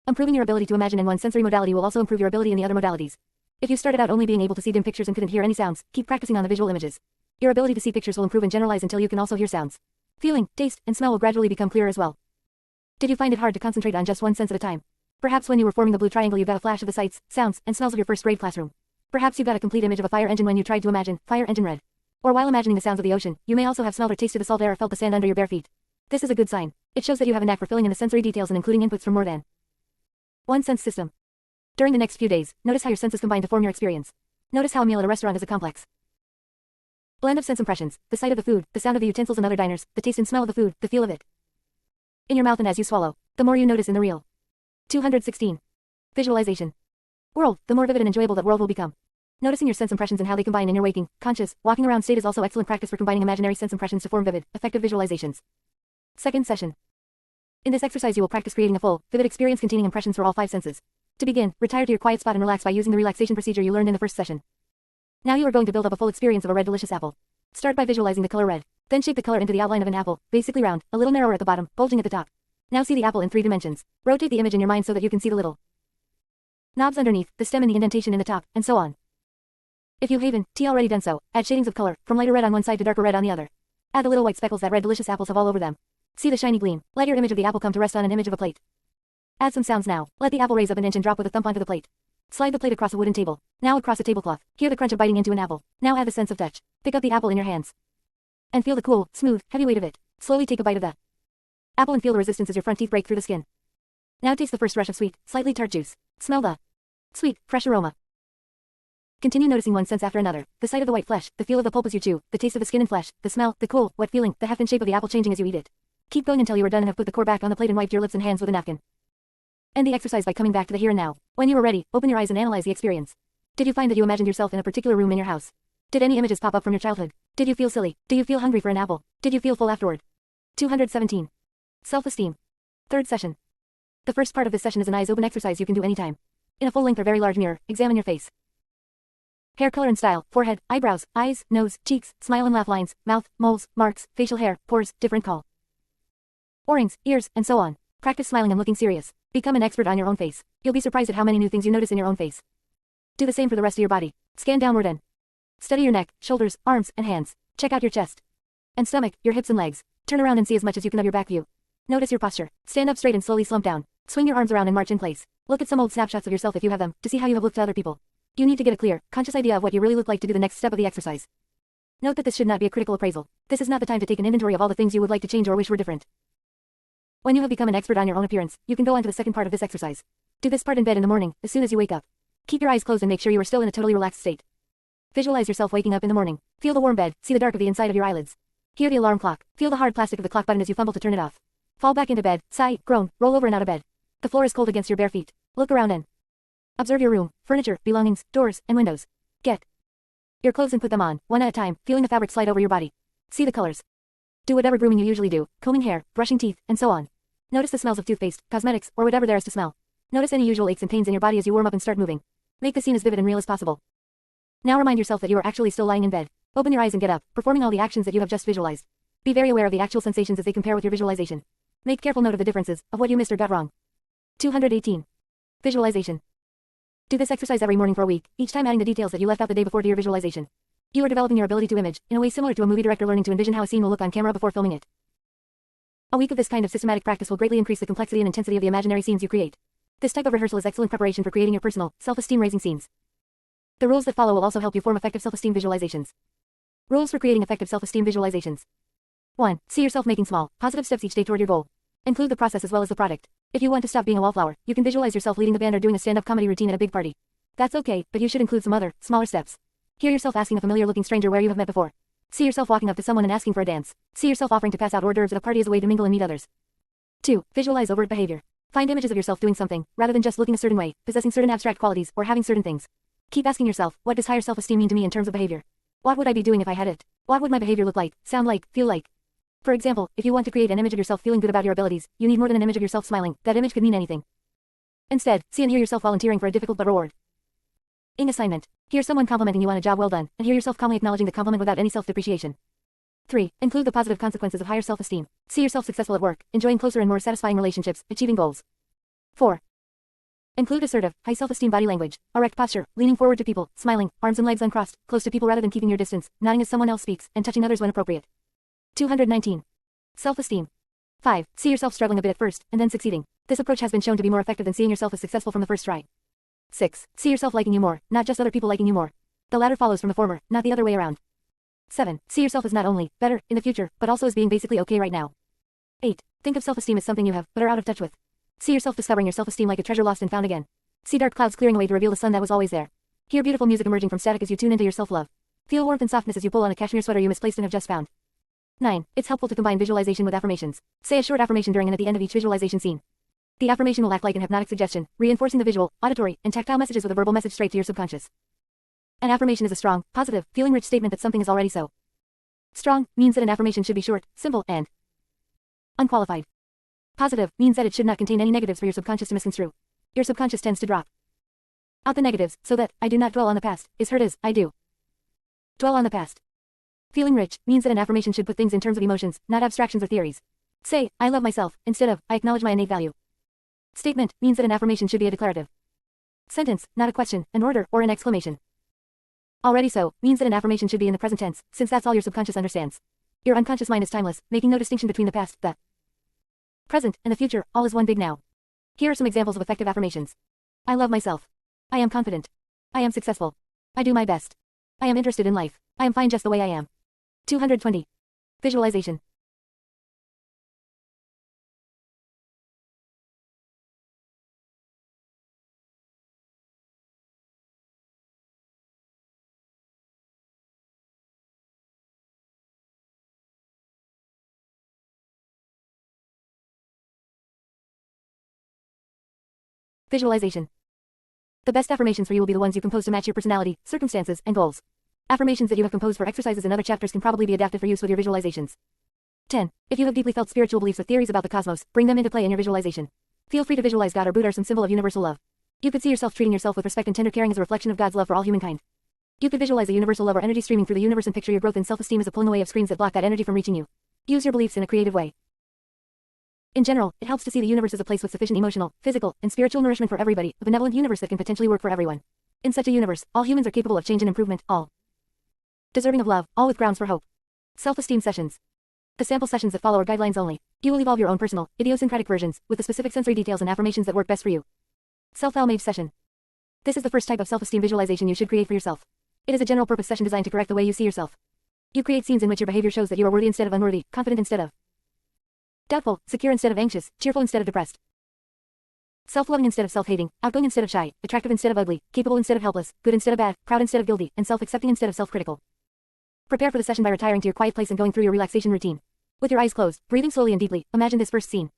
Improving your ability to imagine in one sensory modality will also improve your ability in the other modalities. If you started out only being able to see dim pictures and couldn't hear any sounds, keep practicing on the visual images. Your ability to see pictures will improve and generalize until you can also hear sounds. Feeling, taste, and smell will gradually become clearer as well. Did you find it hard to concentrate on just one sense at a time? Perhaps when you were forming the blue triangle you got a flash of the sights, sounds, and smells of your first grade classroom. Perhaps you got a complete image of a fire engine when you tried to imagine fire engine red. Or while imagining the sounds of the ocean, you may also have smelled or tasted the salt air or felt the sand under your bare feet. This is a good sign. It shows that you have a knack for filling in the sensory details and including inputs from more than one sense system. During the next few days, notice how your senses combine to form your experience. Notice how a meal at a restaurant is a complex blend of sense impressions: the sight of the food, the sound of the utensils in other diners, the taste and smell of the food, the feel of it in your mouth and as you swallow. The more you notice in the real 216 visualization world, the more vivid and enjoyable that world will become. Noticing your sense impressions and how they combine in your waking, conscious, walking around state is also excellent practice for combining imaginary sense impressions to form vivid, effective visualizations. Second session. In this exercise you will practice creating a full, vivid experience containing impressions for all 5 senses. To begin, retire to your quiet spot and relax by using the relaxation procedure you learned in the first session. Now you are going to build up a full experience of a red delicious apple. Start by visualizing the color red. Then shape the color into the outline of an apple, basically round, a little narrower at the bottom, bulging at the top. Now see the apple in 3 dimensions. Rotate the image in your mind so that you can see the little knobs underneath, the stem and the indentation in the top, and so on. If you haven't already done so, add shadings of color, from lighter red on one side to darker red on the other. Add the little white speckles that red delicious apples have all over them. See the shiny gleam. Let your image of the apple come to rest on an image of a plate. Add some sounds now. Let the apple raise up an inch and drop with a thump onto the plate. Slide the plate across a wooden table. Now across a tablecloth. Hear the crunch of biting into an apple. Now add the sense of touch. Pick up the apple in your hands. And feel the cool, smooth, heavy weight of it. Slowly take a bite of the apple and feel the resistance as your front teeth break through the skin. Now taste the first rush of sweet, slightly tart juice. Smell the sweet, fresh aroma. Continue noticing one sense after another. The sight of the white flesh, the feel of the pulp as you chew, the taste of the skin and flesh, the smell, the cool, wet feeling, the heft and shape of the apple changing as you eat it. Keep going until you are done and have put the core back on the plate and wiped your lips and hands with a napkin. End the exercise by coming back to the here and now. When you are ready, open your eyes and analyze the experience. Did you find that you imagined yourself in a particular room in your house? Did any images pop up from your childhood? Did you feel silly? Do you feel hungry for an apple? Did you feel full afterward? 217. Self-esteem. Third session. The first part of this session is an eyes open exercise you can do anytime. In a full length or very large mirror, examine your face. Hair color and style, forehead, eyebrows, eyes, nose, cheeks, smile and laugh lines, mouth, moles, marks, facial hair, pores, different call. O-rings, ears, and so on. Practice smiling and looking serious. Become an expert on your own face. You'll be surprised at how many new things you notice in your own face. Do the same for the rest of your body. Scan downward and study your neck, shoulders, arms, and hands. Check out your chest and stomach, your hips and legs. Turn around and see as much as you can of your back view. Notice your posture. Stand up straight and slowly slump down. Swing your arms around and march in place. Look at some old snapshots of yourself if you have them, to see how you have looked to other people. You need to get a clear, conscious idea of what you really look like to do the next step of the exercise. Note that this should not be a critical appraisal. This is not the time to take an inventory of all the things you would like to change or wish were different. When you have become an expert on your own appearance, you can go on to the second part of this exercise. Do this part in bed in the morning, as soon as you wake up. Keep your eyes closed and make sure you are still in a totally relaxed state. Visualize yourself waking up in the morning. Feel the warm bed, see the dark of the inside of your eyelids. Hear the alarm clock. Feel the hard plastic of the clock button as you fumble to turn it off. Fall back into bed, sigh, groan, roll over and out of bed. The floor is cold against your bare feet. Look around and observe your room, furniture, belongings, doors, and windows. Get your clothes and put them on, one at a time, feeling the fabric slide over your body. See the colors. Do whatever grooming you usually do, combing hair, brushing teeth, and so on. Notice the smells of toothpaste, cosmetics, or whatever there is to smell. Notice any usual aches and pains in your body as you warm up and start moving. Make the scene as vivid and real as possible. Now remind yourself that you are actually still lying in bed. Open your eyes and get up, performing all the actions that you have just visualized. Be very aware of the actual sensations as they compare with your visualization. Make careful note of the differences, of what you missed or got wrong. 218. Visualization. Do this exercise every morning for a week, each time adding the details that you left out the day before to your visualization. You are developing your ability to image, in a way similar to a movie director learning to envision how a scene will look on camera before filming it. A week of this kind of systematic practice will greatly increase the complexity and intensity of the imaginary scenes you create. This type of rehearsal is excellent preparation for creating your personal, self-esteem raising scenes. The rules that follow will also help you form effective self-esteem visualizations. Rules for creating effective self-esteem visualizations. 1. See yourself making small, positive steps each day toward your goal. Include the process as well as the product. If you want to stop being a wallflower, you can visualize yourself leading the band or doing a stand-up comedy routine at a big party. That's okay, but you should include some other, smaller steps. Hear yourself asking a familiar-looking stranger where you have met before. See yourself walking up to someone and asking for a dance. See yourself offering to pass out hors d'oeuvres at a party as a way to mingle and meet others. 2. Visualize overt behavior. Find images of yourself doing something, rather than just looking a certain way, possessing certain abstract qualities, or having certain things. Keep asking yourself, what does higher self-esteem mean to me in terms of behavior? What would I be doing if I had it? What would my behavior look like, sound like, feel like? For example, if you want to create an image of yourself feeling good about your abilities, you need more than an image of yourself smiling. That image could mean anything. Instead, see and hear yourself volunteering for a difficult but rewarding assignment. Hear someone complimenting you on a job well done, and hear yourself calmly acknowledging the compliment without any self-depreciation. 3. Include the positive consequences of higher self-esteem. See yourself successful at work, enjoying closer and more satisfying relationships, achieving goals. 4. Include assertive, high self-esteem body language, erect posture, leaning forward to people, smiling, arms and legs uncrossed, close to people rather than keeping your distance, nodding as someone else speaks, and touching others when appropriate. 219. Self-esteem. 5. See yourself struggling a bit at first, and then succeeding. This approach has been shown to be more effective than seeing yourself as successful from the first try. 6. See yourself liking you more, not just other people liking you more. The latter follows from the former, not the other way around. 7. See yourself as not only better in the future, but also as being basically okay right now. 8. Think of self-esteem as something you have, but are out of touch with. See yourself discovering your self-esteem like a treasure lost and found again. See dark clouds clearing away to reveal the sun that was always there. Hear beautiful music emerging from static as you tune into your self-love. Feel warmth and softness as you pull on a cashmere sweater you misplaced and have just found. 9. It's helpful to combine visualization with affirmations. Say a short affirmation during and at the end of each visualization scene. The affirmation will act like an hypnotic suggestion, reinforcing the visual, auditory, and tactile messages with a verbal message straight to your subconscious. An affirmation is a strong, positive, feeling-rich statement that something is already so. Strong means that an affirmation should be short, simple, and unqualified. Positive means that it should not contain any negatives for your subconscious to misconstrue. Your subconscious tends to drop out the negatives, so that I do not dwell on the past is heard as I do dwell on the past. Feeling rich means that an affirmation should put things in terms of emotions, not abstractions or theories. Say, I love myself, instead of, I acknowledge my innate value. Statement means that an affirmation should be a declarative sentence, not a question, an order, or an exclamation. Already so means that an affirmation should be in the present tense, since that's all your subconscious understands. Your unconscious mind is timeless, making no distinction between the past, the present, and the future, all is one big now. Here are some examples of effective affirmations. I love myself. I am confident. I am successful. I do my best. I am interested in life. I am fine just the way I am. 220. Visualization. Visualization. The best affirmations for you will be the ones you compose to match your personality, circumstances, and goals. Affirmations that you have composed for exercises in other chapters can probably be adapted for use with your visualizations. 10. If you have deeply felt spiritual beliefs or theories about the cosmos, bring them into play in your visualization. Feel free to visualize God or Buddha or some symbol of universal love. You could see yourself treating yourself with respect and tender caring as a reflection of God's love for all humankind. You could visualize a universal love or energy streaming through the universe and picture your growth in self-esteem as a pulling away of screens that block that energy from reaching you. Use your beliefs in a creative way. In general, it helps to see the universe as a place with sufficient emotional, physical, and spiritual nourishment for everybody, a benevolent universe that can potentially work for everyone. In such a universe, all humans are capable of change and improvement, all deserving of love, all with grounds for hope. Self-esteem sessions. The sample sessions that follow are guidelines only. You will evolve your own personal, idiosyncratic versions, with the specific sensory details and affirmations that work best for you. Self-Elmave session. This is the first type of self-esteem visualization you should create for yourself. It is a general-purpose session designed to correct the way you see yourself. You create scenes in which your behavior shows that you are worthy instead of unworthy, confident instead of doubtful, secure instead of anxious, cheerful instead of depressed. Self-loving instead of self-hating, outgoing instead of shy, attractive instead of ugly, capable instead of helpless, good instead of bad, proud instead of guilty, and self-accepting instead of self-critical. Prepare for the session by retiring to your quiet place and going through your relaxation routine. With your eyes closed, breathing slowly and deeply, imagine this first scene.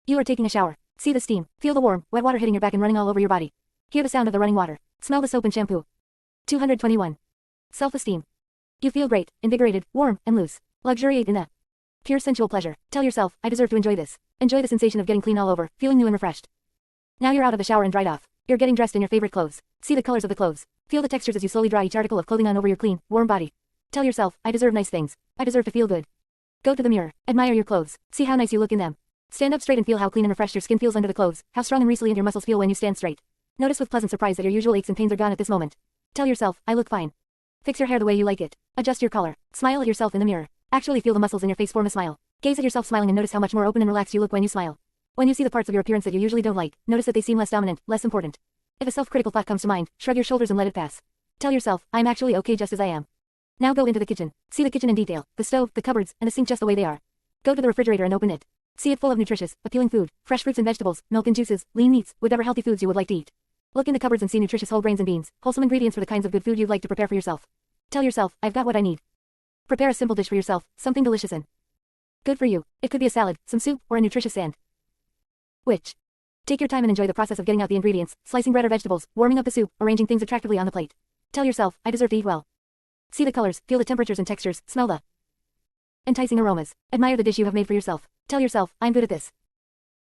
You are taking a shower. See the steam, feel the warm, wet water hitting your back and running all over your body. Hear the sound of the running water. Smell the soap and shampoo. 221. Self-esteem. You feel great, invigorated, warm, and loose. Luxuriate in that pure sensual pleasure. Tell yourself, I deserve to enjoy this. Enjoy the sensation of getting clean all over, feeling new and refreshed. Now you're out of the shower and dried off. You're getting dressed in your favorite clothes. See the colors of the clothes. Feel the textures as you slowly dry each article of clothing on over your clean, warm body. Tell yourself, I deserve nice things. I deserve to feel good. Go to the mirror. Admire your clothes. See how nice you look in them. Stand up straight and feel how clean and refreshed your skin feels under the clothes, how strong and resilient your muscles feel when you stand straight. Notice with pleasant surprise that your usual aches and pains are gone at this moment. Tell yourself, I look fine. Fix your hair the way you like it. Adjust your color. Smile at yourself in the mirror. Actually feel the muscles in your face form a smile. Gaze at yourself smiling and notice how much more open and relaxed you look when you smile. When you see the parts of your appearance that you usually don't like, notice that they seem less dominant, less important. If a self-critical thought comes to mind, shrug your shoulders and let it pass. Tell yourself, I'm actually okay just as I am. Now go into the kitchen. See the kitchen in detail, the stove, the cupboards, and the sink just the way they are. Go to the refrigerator and open it. See it full of nutritious, appealing food, fresh fruits and vegetables, milk and juices, lean meats, whatever healthy foods you would like to eat. Look in the cupboards and see nutritious whole grains and beans, wholesome ingredients for the kinds of good food you'd like to prepare for yourself. Tell yourself, I've got what I need. Prepare a simple dish for yourself, something delicious and good for you. It could be a salad, some soup, or a nutritious sandwich. Take your time and enjoy the process of getting out the ingredients, slicing bread or vegetables, warming up the soup, arranging things attractively on the plate. Tell yourself, I deserve to eat well. See the colors, feel the temperatures and textures, smell the enticing aromas. Admire the dish you have made for yourself. Tell yourself, I'm good at this.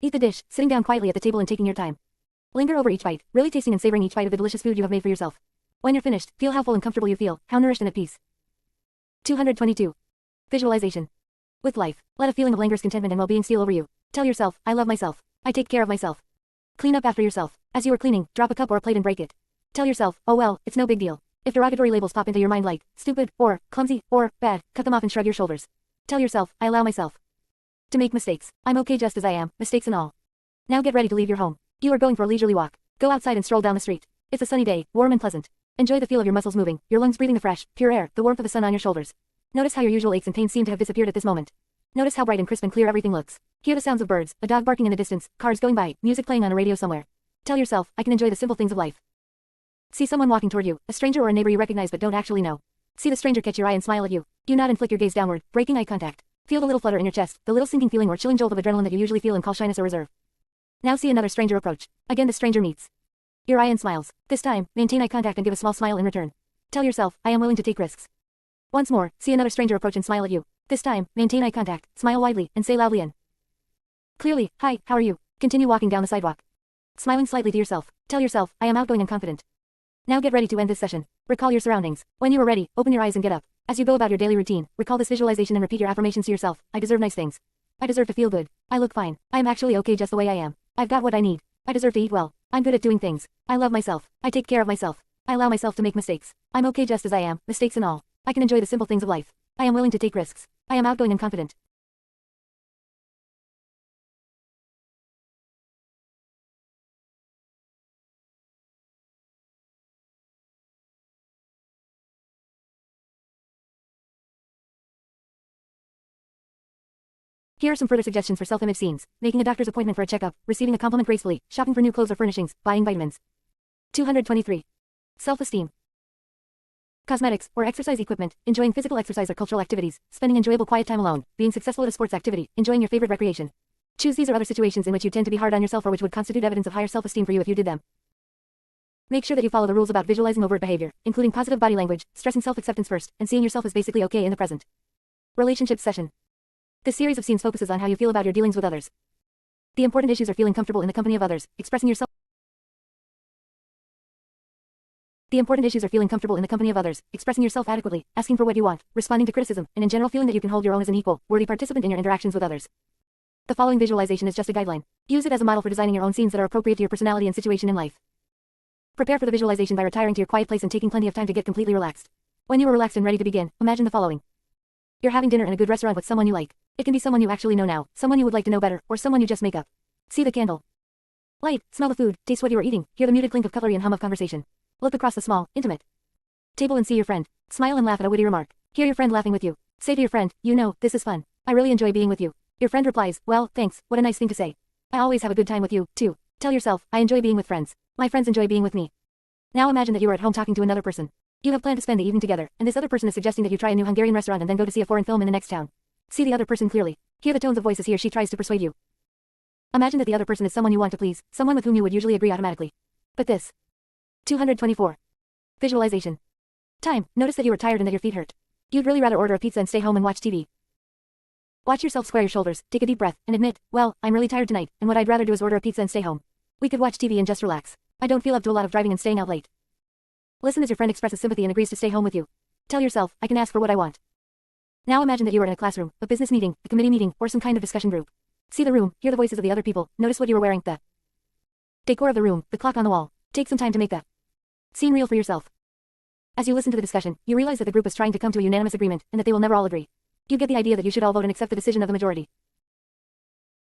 Eat the dish, sitting down quietly at the table and taking your time. Linger over each bite, really tasting and savoring each bite of the delicious food you have made for yourself. When you're finished, feel how full and comfortable you feel, how nourished and at peace. 222. Visualization. With life, let a feeling of languorous contentment and well-being steal over you. Tell yourself, I love myself. I take care of myself. Clean up after yourself. As you are cleaning, drop a cup or a plate and break it. Tell yourself, oh well, it's no big deal. If derogatory labels pop into your mind like stupid, or clumsy, or bad, cut them off and shrug your shoulders. Tell yourself, I allow myself to make mistakes. I'm okay just as I am, mistakes and all. Now get ready to leave your home. You are going for a leisurely walk. Go outside and stroll down the street. It's a sunny day, warm and pleasant. Enjoy the feel of your muscles moving, your lungs breathing the fresh, pure air, the warmth of the sun on your shoulders. Notice how your usual aches and pains seem to have disappeared at this moment. Notice how bright and crisp and clear everything looks. Hear the sounds of birds, a dog barking in the distance, cars going by, music playing on a radio somewhere. Tell yourself, I can enjoy the simple things of life. See someone walking toward you, a stranger or a neighbor you recognize but don't actually know. See the stranger catch your eye and smile at you. You nod and flick your gaze downward, breaking eye contact. Feel the little flutter in your chest, the little sinking feeling or chilling jolt of adrenaline that you usually feel and call shyness or reserve. Now see another stranger approach. Again the stranger meets your eye and smiles. This time, maintain eye contact and give a small smile in return. Tell yourself, I am willing to take risks. Once more, see another stranger approach and smile at you. This time, maintain eye contact, smile widely, and say loudly and clearly, hi, how are you? Continue walking down the sidewalk. Smiling slightly to yourself. Tell yourself, I am outgoing and confident. Now get ready to end this session. Recall your surroundings. When you are ready, open your eyes and get up. As you go about your daily routine, recall this visualization and repeat your affirmations to yourself. I deserve nice things. I deserve to feel good. I look fine. I am actually okay just the way I am. I've got what I need. I deserve to eat well. I'm good at doing things. I love myself. I take care of myself. I allow myself to make mistakes. I'm okay just as I am, mistakes and all. I can enjoy the simple things of life. I am willing to take risks. I am outgoing and confident. Here are some further suggestions for self-image scenes: making a doctor's appointment for a checkup, receiving a compliment gracefully, shopping for new clothes or furnishings, buying vitamins. 223. Self-esteem. Cosmetics, or exercise equipment, enjoying physical exercise or cultural activities, spending enjoyable quiet time alone, being successful at a sports activity, enjoying your favorite recreation. Choose these or other situations in which you tend to be hard on yourself or which would constitute evidence of higher self-esteem for you if you did them. Make sure that you follow the rules about visualizing overt behavior, including positive body language, stressing self-acceptance first, and seeing yourself as basically okay in the present. Relationship session. This series of scenes focuses on how you feel about your dealings with others. The important issues are feeling comfortable in the company of others, expressing yourself. The important issues are feeling comfortable in the company of others, expressing yourself adequately, asking for what you want, responding to criticism, and in general feeling that you can hold your own as an equal, worthy participant in your interactions with others. The following visualization is just a guideline. Use it as a model for designing your own scenes that are appropriate to your personality and situation in life. Prepare for the visualization by retiring to your quiet place and taking plenty of time to get completely relaxed. When you are relaxed and ready to begin, imagine the following. You're having dinner in a good restaurant with someone you like. It can be someone you actually know now, someone you would like to know better, or someone you just make up. See the candle light, smell the food, taste what you are eating, hear the muted clink of cutlery and hum of conversation. Look across the small, intimate table and see your friend. Smile and laugh at a witty remark. Hear your friend laughing with you. Say to your friend, you know, this is fun. I really enjoy being with you. Your friend replies, well, thanks, what a nice thing to say. I always have a good time with you, too. Tell yourself, I enjoy being with friends. My friends enjoy being with me. Now imagine that you are at home talking to another person. You have planned to spend the evening together, and this other person is suggesting that you try a new Hungarian restaurant and then go to see a foreign film in the next town. See the other person clearly. Hear the tones of voice as he or she tries to persuade you. Imagine that the other person is someone you want to please, someone with whom you would usually agree automatically. But this. 224. Visualization. Time. Notice that you are tired and that your feet hurt. You'd really rather order a pizza and stay home and watch TV. Watch yourself square your shoulders, take a deep breath, and admit, well, I'm really tired tonight, and what I'd rather do is order a pizza and stay home. We could watch TV and just relax. I don't feel up to a lot of driving and staying out late. Listen as your friend expresses sympathy and agrees to stay home with you. Tell yourself, I can ask for what I want. Now imagine that you are in a classroom, a business meeting, a committee meeting, or some kind of discussion group. See the room, hear the voices of the other people, notice what you are wearing, the decor of the room, the clock on the wall. Take some time to make the scene real for yourself. As you listen to the discussion, you realize that the group is trying to come to a unanimous agreement, and that they will never all agree. You get the idea that you should all vote and accept the decision of the majority.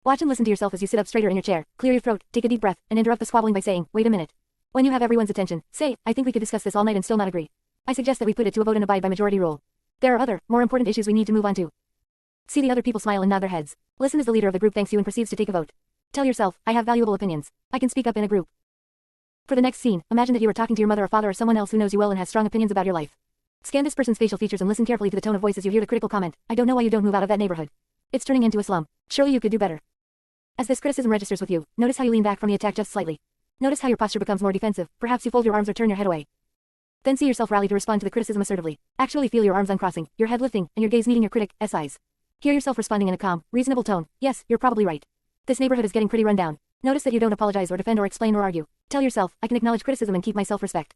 Watch and listen to yourself as you sit up straighter in your chair, clear your throat, take a deep breath, and interrupt the squabbling by saying, wait a minute. When you have everyone's attention, say, I think we could discuss this all night and still not agree. I suggest that we put it to a vote and abide by majority rule. There are other, more important issues we need to move on to. See the other people smile and nod their heads. Listen as the leader of the group thanks you and proceeds to take a vote. Tell yourself, I have valuable opinions. I can speak up in a group. For the next scene, imagine that you are talking to your mother or father or someone else who knows you well and has strong opinions about your life. Scan this person's facial features and listen carefully to the tone of voice as you hear the critical comment, I don't know why you don't move out of that neighborhood. It's turning into a slum. Surely you could do better. As this criticism registers with you, notice how you lean back from the attack just slightly. Notice how your posture becomes more defensive, perhaps you fold your arms or turn your head away. Then see yourself rally to respond to the criticism assertively. Actually feel your arms uncrossing, your head lifting, and your gaze meeting your critic's eyes. Hear yourself responding in a calm, reasonable tone, yes, you're probably right. This neighborhood is getting pretty run down. Notice that you don't apologize or defend or explain or argue. Tell yourself, I can acknowledge criticism and keep my self-respect.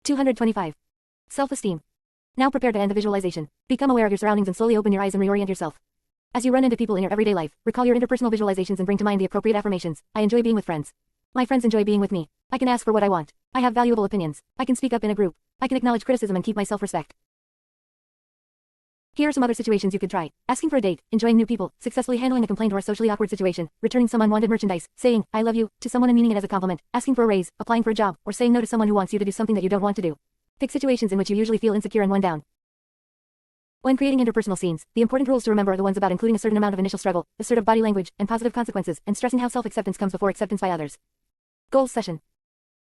225. Self-esteem. Now prepare to end the visualization. Become aware of your surroundings and slowly open your eyes and reorient yourself. As you run into people in your everyday life, recall your interpersonal visualizations and bring to mind the appropriate affirmations. I enjoy being with friends. My friends enjoy being with me. I can ask for what I want. I have valuable opinions. I can speak up in a group. I can acknowledge criticism and keep my self-respect. Here are some other situations you could try. Asking for a date, enjoying new people, successfully handling a complaint or a socially awkward situation, returning some unwanted merchandise, saying, I love you, to someone and meaning it as a compliment, asking for a raise, applying for a job, or saying no to someone who wants you to do something that you don't want to do. Pick situations in which you usually feel insecure and one down. When creating interpersonal scenes, the important rules to remember are the ones about including a certain amount of initial struggle, assertive body language, and positive consequences, and stressing how self-acceptance comes before acceptance by others. Goals session.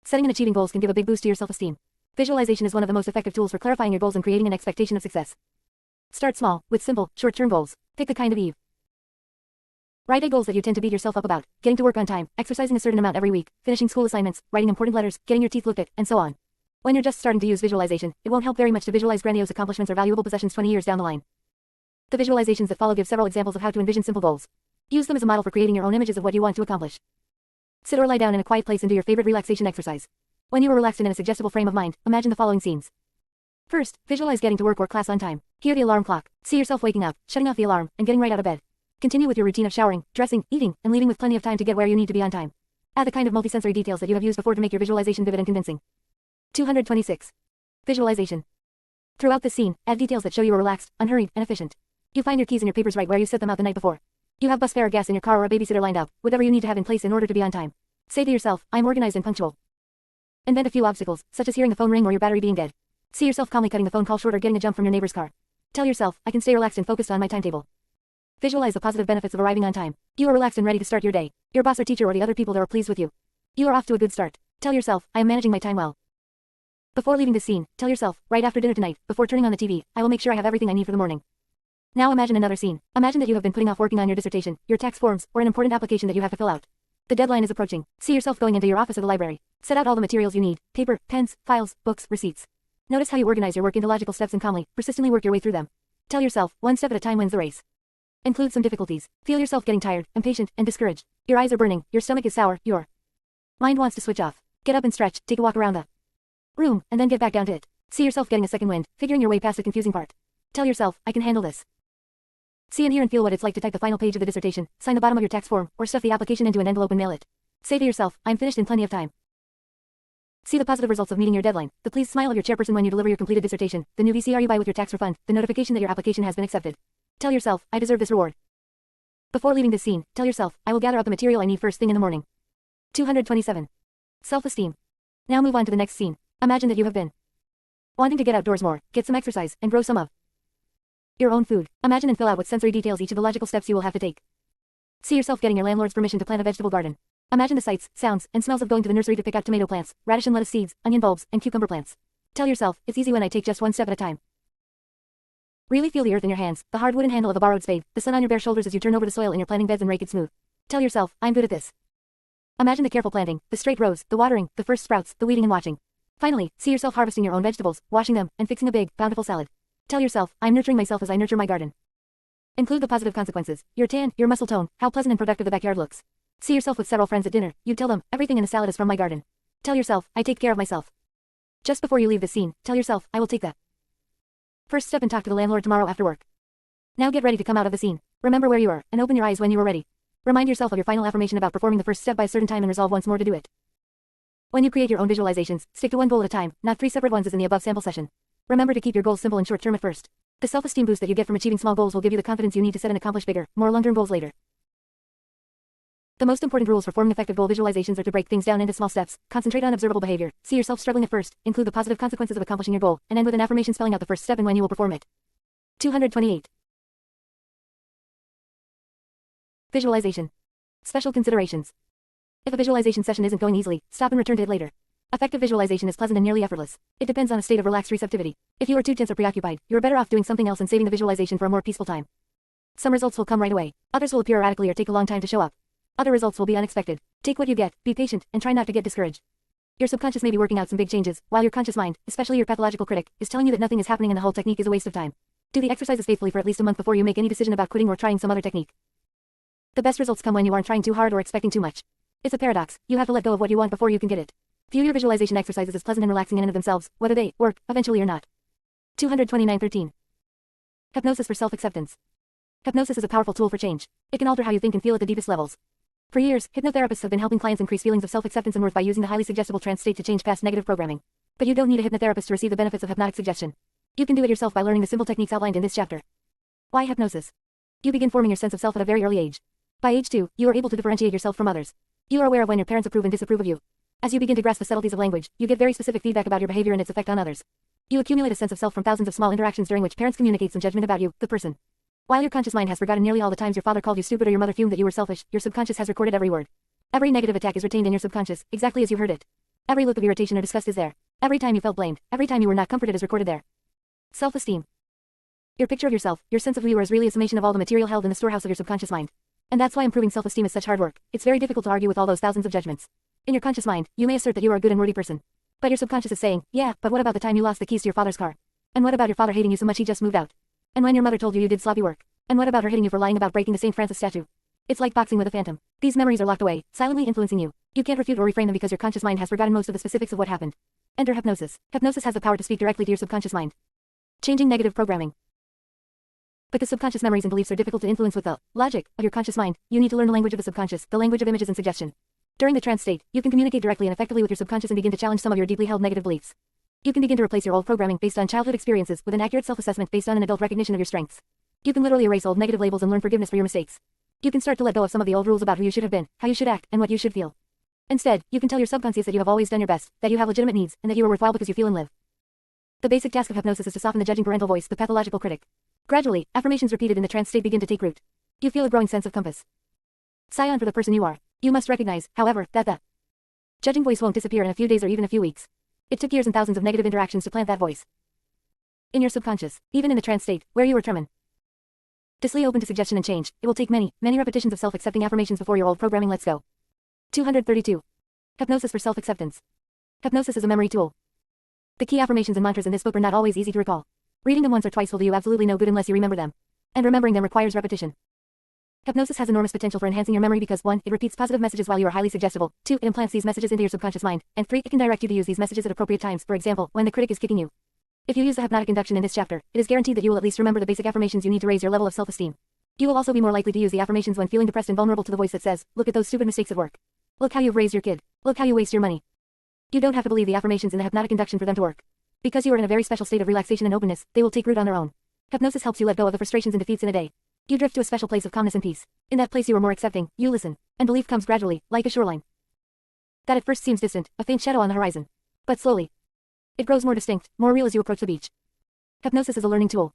Setting and achieving goals can give a big boost to your self-esteem. Visualization is one of the most effective tools for clarifying your goals and creating an expectation of success. Start small, with simple, short-term goals. Pick the kind of Eve. Write goals that you tend to beat yourself up about, getting to work on time, exercising a certain amount every week, finishing school assignments, writing important letters, getting your teeth looked at, and so on. When you're just starting to use visualization, it won't help very much to visualize grandiose accomplishments or valuable possessions 20 years down the line. The visualizations that follow give several examples of how to envision simple goals. Use them as a model for creating your own images of what you want to accomplish. Sit or lie down in a quiet place and do your favorite relaxation exercise. When you are relaxed and in a suggestible frame of mind, imagine the following scenes. First, visualize getting to work or class on time. Hear the alarm clock. See yourself waking up, shutting off the alarm, and getting right out of bed. Continue with your routine of showering, dressing, eating, and leaving with plenty of time to get where you need to be on time. Add the kind of multisensory details that you have used before to make your visualization vivid and convincing. 226. Visualization. Throughout this scene, add details that show you are relaxed, unhurried, and efficient. You find your keys and your papers right where you set them out the night before. You have bus fare or gas in your car or a babysitter lined up, whatever you need to have in place in order to be on time. Say to yourself, I'm organized and punctual. Invent a few obstacles, such as hearing the phone ring or your battery being dead. See yourself calmly cutting the phone call short or getting a jump from your neighbor's car. Tell yourself, I can stay relaxed and focused on my timetable. Visualize the positive benefits of arriving on time. You are relaxed and ready to start your day. Your boss or teacher or the other people there are pleased with you. You are off to a good start. Tell yourself, I am managing my time well. Before leaving this scene, tell yourself, right after dinner tonight, before turning on the TV, I will make sure I have everything I need for the morning. Now imagine another scene. Imagine that you have been putting off working on your dissertation, your tax forms, or an important application that you have to fill out. The deadline is approaching. See yourself going into your office or the library. Set out all the materials you need, paper, pens, files, books, receipts. Notice how you organize your work into logical steps and calmly, persistently work your way through them. Tell yourself, one step at a time wins the race. Include some difficulties. Feel yourself getting tired, impatient, and discouraged. Your eyes are burning, your stomach is sour, your mind wants to switch off. Get up and stretch, take a walk around the room, and then get back down to it. See yourself getting a second wind, figuring your way past the confusing part. Tell yourself, I can handle this. See and hear and feel what it's like to type the final page of the dissertation, sign the bottom of your tax form, or stuff the application into an envelope and mail it. Say to yourself, I'm finished in plenty of time. See the positive results of meeting your deadline, the pleased smile of your chairperson when you deliver your completed dissertation, the new VCR you buy with your tax refund, the notification that your application has been accepted. Tell yourself, I deserve this reward. Before leaving this scene, tell yourself, I will gather up the material I need first thing in the morning. 227. Self-esteem. Now move on to the next scene. Imagine that you have been wanting to get outdoors more, get some exercise, and grow some of your own food. Imagine and fill out with sensory details each of the logical steps you will have to take. See yourself getting your landlord's permission to plant a vegetable garden. Imagine the sights, sounds, and smells of going to the nursery to pick out tomato plants, radish and lettuce seeds, onion bulbs, and cucumber plants. Tell yourself, it's easy when I take just one step at a time. Really feel the earth in your hands, the hard wooden handle of a borrowed spade, the sun on your bare shoulders as you turn over the soil in your planting beds and rake it smooth. Tell yourself, I'm good at this. Imagine the careful planting, the straight rows, the watering, the first sprouts, the weeding and watching. Finally, see yourself harvesting your own vegetables, washing them, and fixing a big, bountiful salad. Tell yourself, I'm nurturing myself as I nurture my garden. Include the positive consequences, your tan, your muscle tone, how pleasant and productive the backyard looks. See yourself with several friends at dinner, you tell them, everything in the salad is from my garden. Tell yourself, I take care of myself. Just before you leave the scene, tell yourself, I will take that first step and talk to the landlord tomorrow after work. Now get ready to come out of the scene. Remember where you are, and open your eyes when you are ready. Remind yourself of your final affirmation about performing the first step by a certain time and resolve once more to do it. When you create your own visualizations, stick to one goal at a time, not 3 separate ones as in the above sample session. Remember to keep your goals simple and short-term at first. The self-esteem boost that you get from achieving small goals will give you the confidence you need to set and accomplish bigger, more long-term goals later. The most important rules for forming effective goal visualizations are to break things down into small steps, concentrate on observable behavior, see yourself struggling at first, include the positive consequences of accomplishing your goal, and end with an affirmation spelling out the first step and when you will perform it. 228. Visualization. Special considerations. If a visualization session isn't going easily, stop and return to it later. Effective visualization is pleasant and nearly effortless. It depends on a state of relaxed receptivity. If you are too tense or preoccupied, you are better off doing something else and saving the visualization for a more peaceful time. Some results will come right away. Others will appear erratically or take a long time to show up. Other results will be unexpected. Take what you get, be patient, and try not to get discouraged. Your subconscious may be working out some big changes, while your conscious mind, especially your pathological critic, is telling you that nothing is happening and the whole technique is a waste of time. Do the exercises faithfully for at least a month before you make any decision about quitting or trying some other technique. The best results come when you aren't trying too hard or expecting too much. It's a paradox. You have to let go of what you want before you can get it. View your visualization exercises as pleasant and relaxing in and of themselves, whether they work eventually or not. 229.13. Hypnosis for self-acceptance. Hypnosis is a powerful tool for change. It can alter how you think and feel at the deepest levels. For years, hypnotherapists have been helping clients increase feelings of self-acceptance and worth by using the highly suggestible trance state to change past negative programming. But you don't need a hypnotherapist to receive the benefits of hypnotic suggestion. You can do it yourself by learning the simple techniques outlined in this chapter. Why hypnosis? You begin forming your sense of self at a very early age. By age 2, you are able to differentiate yourself from others. You are aware of when your parents approve and disapprove of you. As you begin to grasp the subtleties of language, you get very specific feedback about your behavior and its effect on others. You accumulate a sense of self from thousands of small interactions during which parents communicate some judgment about you, the person. While your conscious mind has forgotten nearly all the times your father called you stupid or your mother fumed that you were selfish, your subconscious has recorded every word. Every negative attack is retained in your subconscious, exactly as you heard it. Every look of irritation or disgust is there. Every time you felt blamed, every time you were not comforted is recorded there. Self-esteem. Your picture of yourself, your sense of who you are is really a summation of all the material held in the storehouse of your subconscious mind. And that's why improving self-esteem is such hard work. It's very difficult to argue with all those thousands of judgments. In your conscious mind, you may assert that you are a good and worthy person. But your subconscious is saying, yeah, but what about the time you lost the keys to your father's car? And what about your father hating you so much he just moved out? And when your mother told you you did sloppy work? And what about her hitting you for lying about breaking the St. Francis statue? It's like boxing with a phantom. These memories are locked away, silently influencing you. You can't refute or reframe them because your conscious mind has forgotten most of the specifics of what happened. Enter hypnosis. Hypnosis has the power to speak directly to your subconscious mind. Changing negative programming. Because subconscious memories and beliefs are difficult to influence with the logic of your conscious mind, you need to learn the language of the subconscious, the language of images and suggestion. During the trance state, you can communicate directly and effectively with your subconscious and begin to challenge some of your deeply held negative beliefs. You can begin to replace your old programming based on childhood experiences with an accurate self-assessment based on an adult recognition of your strengths. You can literally erase old negative labels and learn forgiveness for your mistakes. You can start to let go of some of the old rules about who you should have been, how you should act, and what you should feel. Instead, you can tell your subconscious that you have always done your best, that you have legitimate needs, and that you are worthwhile because you feel and live. The basic task of hypnosis is to soften the judging parental voice, the pathological critic. Gradually, affirmations repeated in the trance state begin to take root. You feel a growing sense of compass. Sigh on for the person you are. You must recognize, however, that the judging voice won't disappear in a few days or even a few weeks. It took years and thousands of negative interactions to plant that voice in your subconscious, even in the trance state, where you are tremendously open to suggestion and change. It will take many, many repetitions of self-accepting affirmations before your old programming lets go. 232. Hypnosis for self-acceptance. Hypnosis is a memory tool. The key affirmations and mantras in this book are not always easy to recall. Reading them once or twice will do you absolutely no good unless you remember them. And remembering them requires repetition. Hypnosis has enormous potential for enhancing your memory because 1. It repeats positive messages while you are highly suggestible, 2. It implants these messages into your subconscious mind, and 3. It can direct you to use these messages at appropriate times, for example, when the critic is kicking you. If you use the hypnotic induction in this chapter, it is guaranteed that you will at least remember the basic affirmations you need to raise your level of self-esteem. You will also be more likely to use the affirmations when feeling depressed and vulnerable to the voice that says, look at those stupid mistakes at work. Look how you've raised your kid. Look how you waste your money. You don't have to believe the affirmations in the hypnotic induction for them to work. Because you are in a very special state of relaxation and openness, they will take root on their own. Hypnosis helps you let go of the frustrations and defeats in a day. You drift to a special place of calmness and peace. In that place you are more accepting, you listen, and belief comes gradually, like a shoreline that at first seems distant, a faint shadow on the horizon. But slowly, it grows more distinct, more real as you approach the beach. Hypnosis is a learning tool.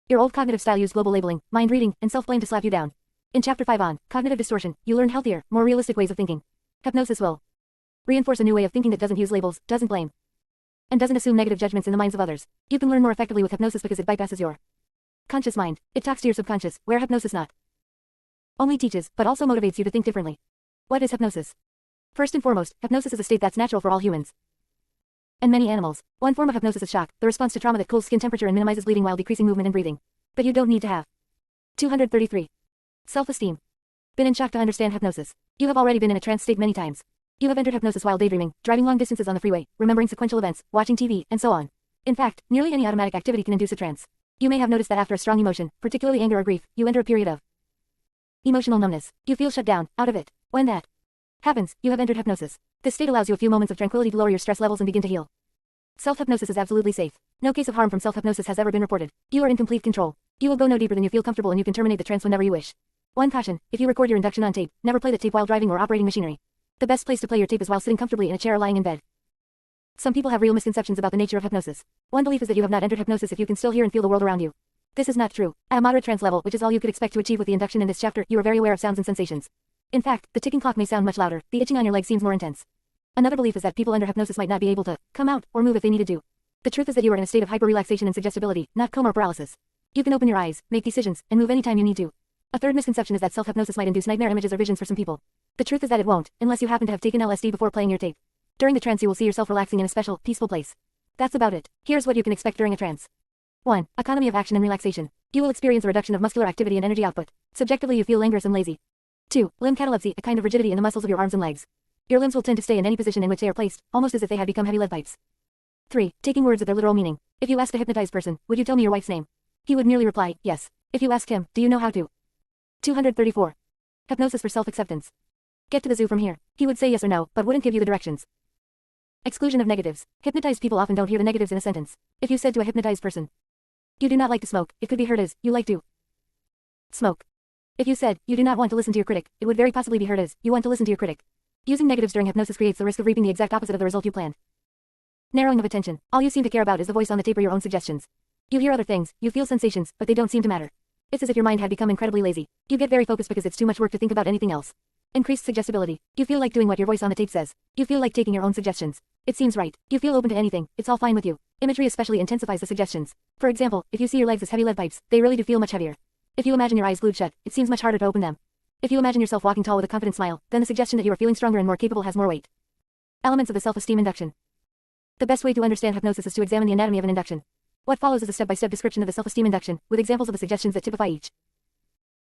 Your old cognitive style used global labeling, mind reading, and self-blame to slap you down. In Chapter 5 on Cognitive Distortion, you learn healthier, more realistic ways of thinking. Hypnosis will reinforce a new way of thinking that doesn't use labels, doesn't blame, and doesn't assume negative judgments in the minds of others. You can learn more effectively with hypnosis because it bypasses your conscious mind. It talks to your subconscious, where hypnosis not only teaches, but also motivates you to think differently. What is hypnosis? First and foremost, hypnosis is a state that's natural for all humans and many animals. One form of hypnosis is shock, the response to trauma that cools skin temperature and minimizes bleeding while decreasing movement and breathing. But you don't need to have 233. Self-esteem. Been in shock to understand hypnosis. You have already been in a trance state many times. You have entered hypnosis while daydreaming, driving long distances on the freeway, remembering sequential events, watching TV, and so on. In fact, nearly any automatic activity can induce a trance. You may have noticed that after a strong emotion, particularly anger or grief, you enter a period of emotional numbness. You feel shut down, out of it. When that happens, you have entered hypnosis. This state allows you a few moments of tranquility to lower your stress levels and begin to heal. Self-hypnosis is absolutely safe. No case of harm from self-hypnosis has ever been reported. You are in complete control. You will go no deeper than you feel comfortable and you can terminate the trance whenever you wish. One caution, if you record your induction on tape, never play the tape while driving or operating machinery. The best place to play your tape is while sitting comfortably in a chair or lying in bed. Some people have real misconceptions about the nature of hypnosis. One belief is that you have not entered hypnosis if you can still hear and feel the world around you. This is not true. At a moderate trance level, which is all you could expect to achieve with the induction in this chapter, you are very aware of sounds and sensations. In fact, the ticking clock may sound much louder, the itching on your leg seems more intense. Another belief is that people under hypnosis might not be able to come out or move if they needed to. The truth is that you are in a state of hyper-relaxation and suggestibility, not coma or paralysis. You can open your eyes, make decisions, and move anytime you need to. A third misconception is that self-hypnosis might induce nightmare images or visions for some people. The truth is that it won't, unless you happen to have taken LSD before playing your tape. During the trance you will see yourself relaxing in a special, peaceful place. That's about it. Here's what you can expect during a trance. 1. Economy of action and relaxation. You will experience a reduction of muscular activity and energy output. Subjectively you feel languorous and lazy. 2. Limb catalepsy, a kind of rigidity in the muscles of your arms and legs. Your limbs will tend to stay in any position in which they are placed, almost as if they had become heavy lead pipes. 3. Taking words at their literal meaning. If you asked a hypnotized person, would you tell me your wife's name? He would merely reply, yes. If you asked him, do you know how to? 234. Hypnosis for self-acceptance. Get to the zoo from here. He would say yes or no, but wouldn't give you the directions. Exclusion of negatives. Hypnotized people often don't hear the negatives in a sentence. If you said to a hypnotized person, you do not like to smoke, it could be heard as, you like to smoke. If you said, you do not want to listen to your critic, it would very possibly be heard as, you want to listen to your critic. Using negatives during hypnosis creates the risk of reaping the exact opposite of the result you planned. Narrowing of attention. All you seem to care about is the voice on the tape or your own suggestions. You hear other things, you feel sensations, but they don't seem to matter. It's as if your mind had become incredibly lazy. You get very focused because it's too much work to think about anything else. Increased suggestibility. You feel like doing what your voice on the tape says. You feel like taking your own suggestions. It seems right. You feel open to anything. It's all fine with you. Imagery especially intensifies the suggestions. For example, if you see your legs as heavy lead pipes, they really do feel much heavier. If you imagine your eyes glued shut, it seems much harder to open them. If you imagine yourself walking tall with a confident smile, then the suggestion that you are feeling stronger and more capable has more weight. Elements of the self-esteem induction. The best way to understand hypnosis is to examine the anatomy of an induction. What follows is a step-by-step description of the self-esteem induction, with examples of the suggestions that typify each.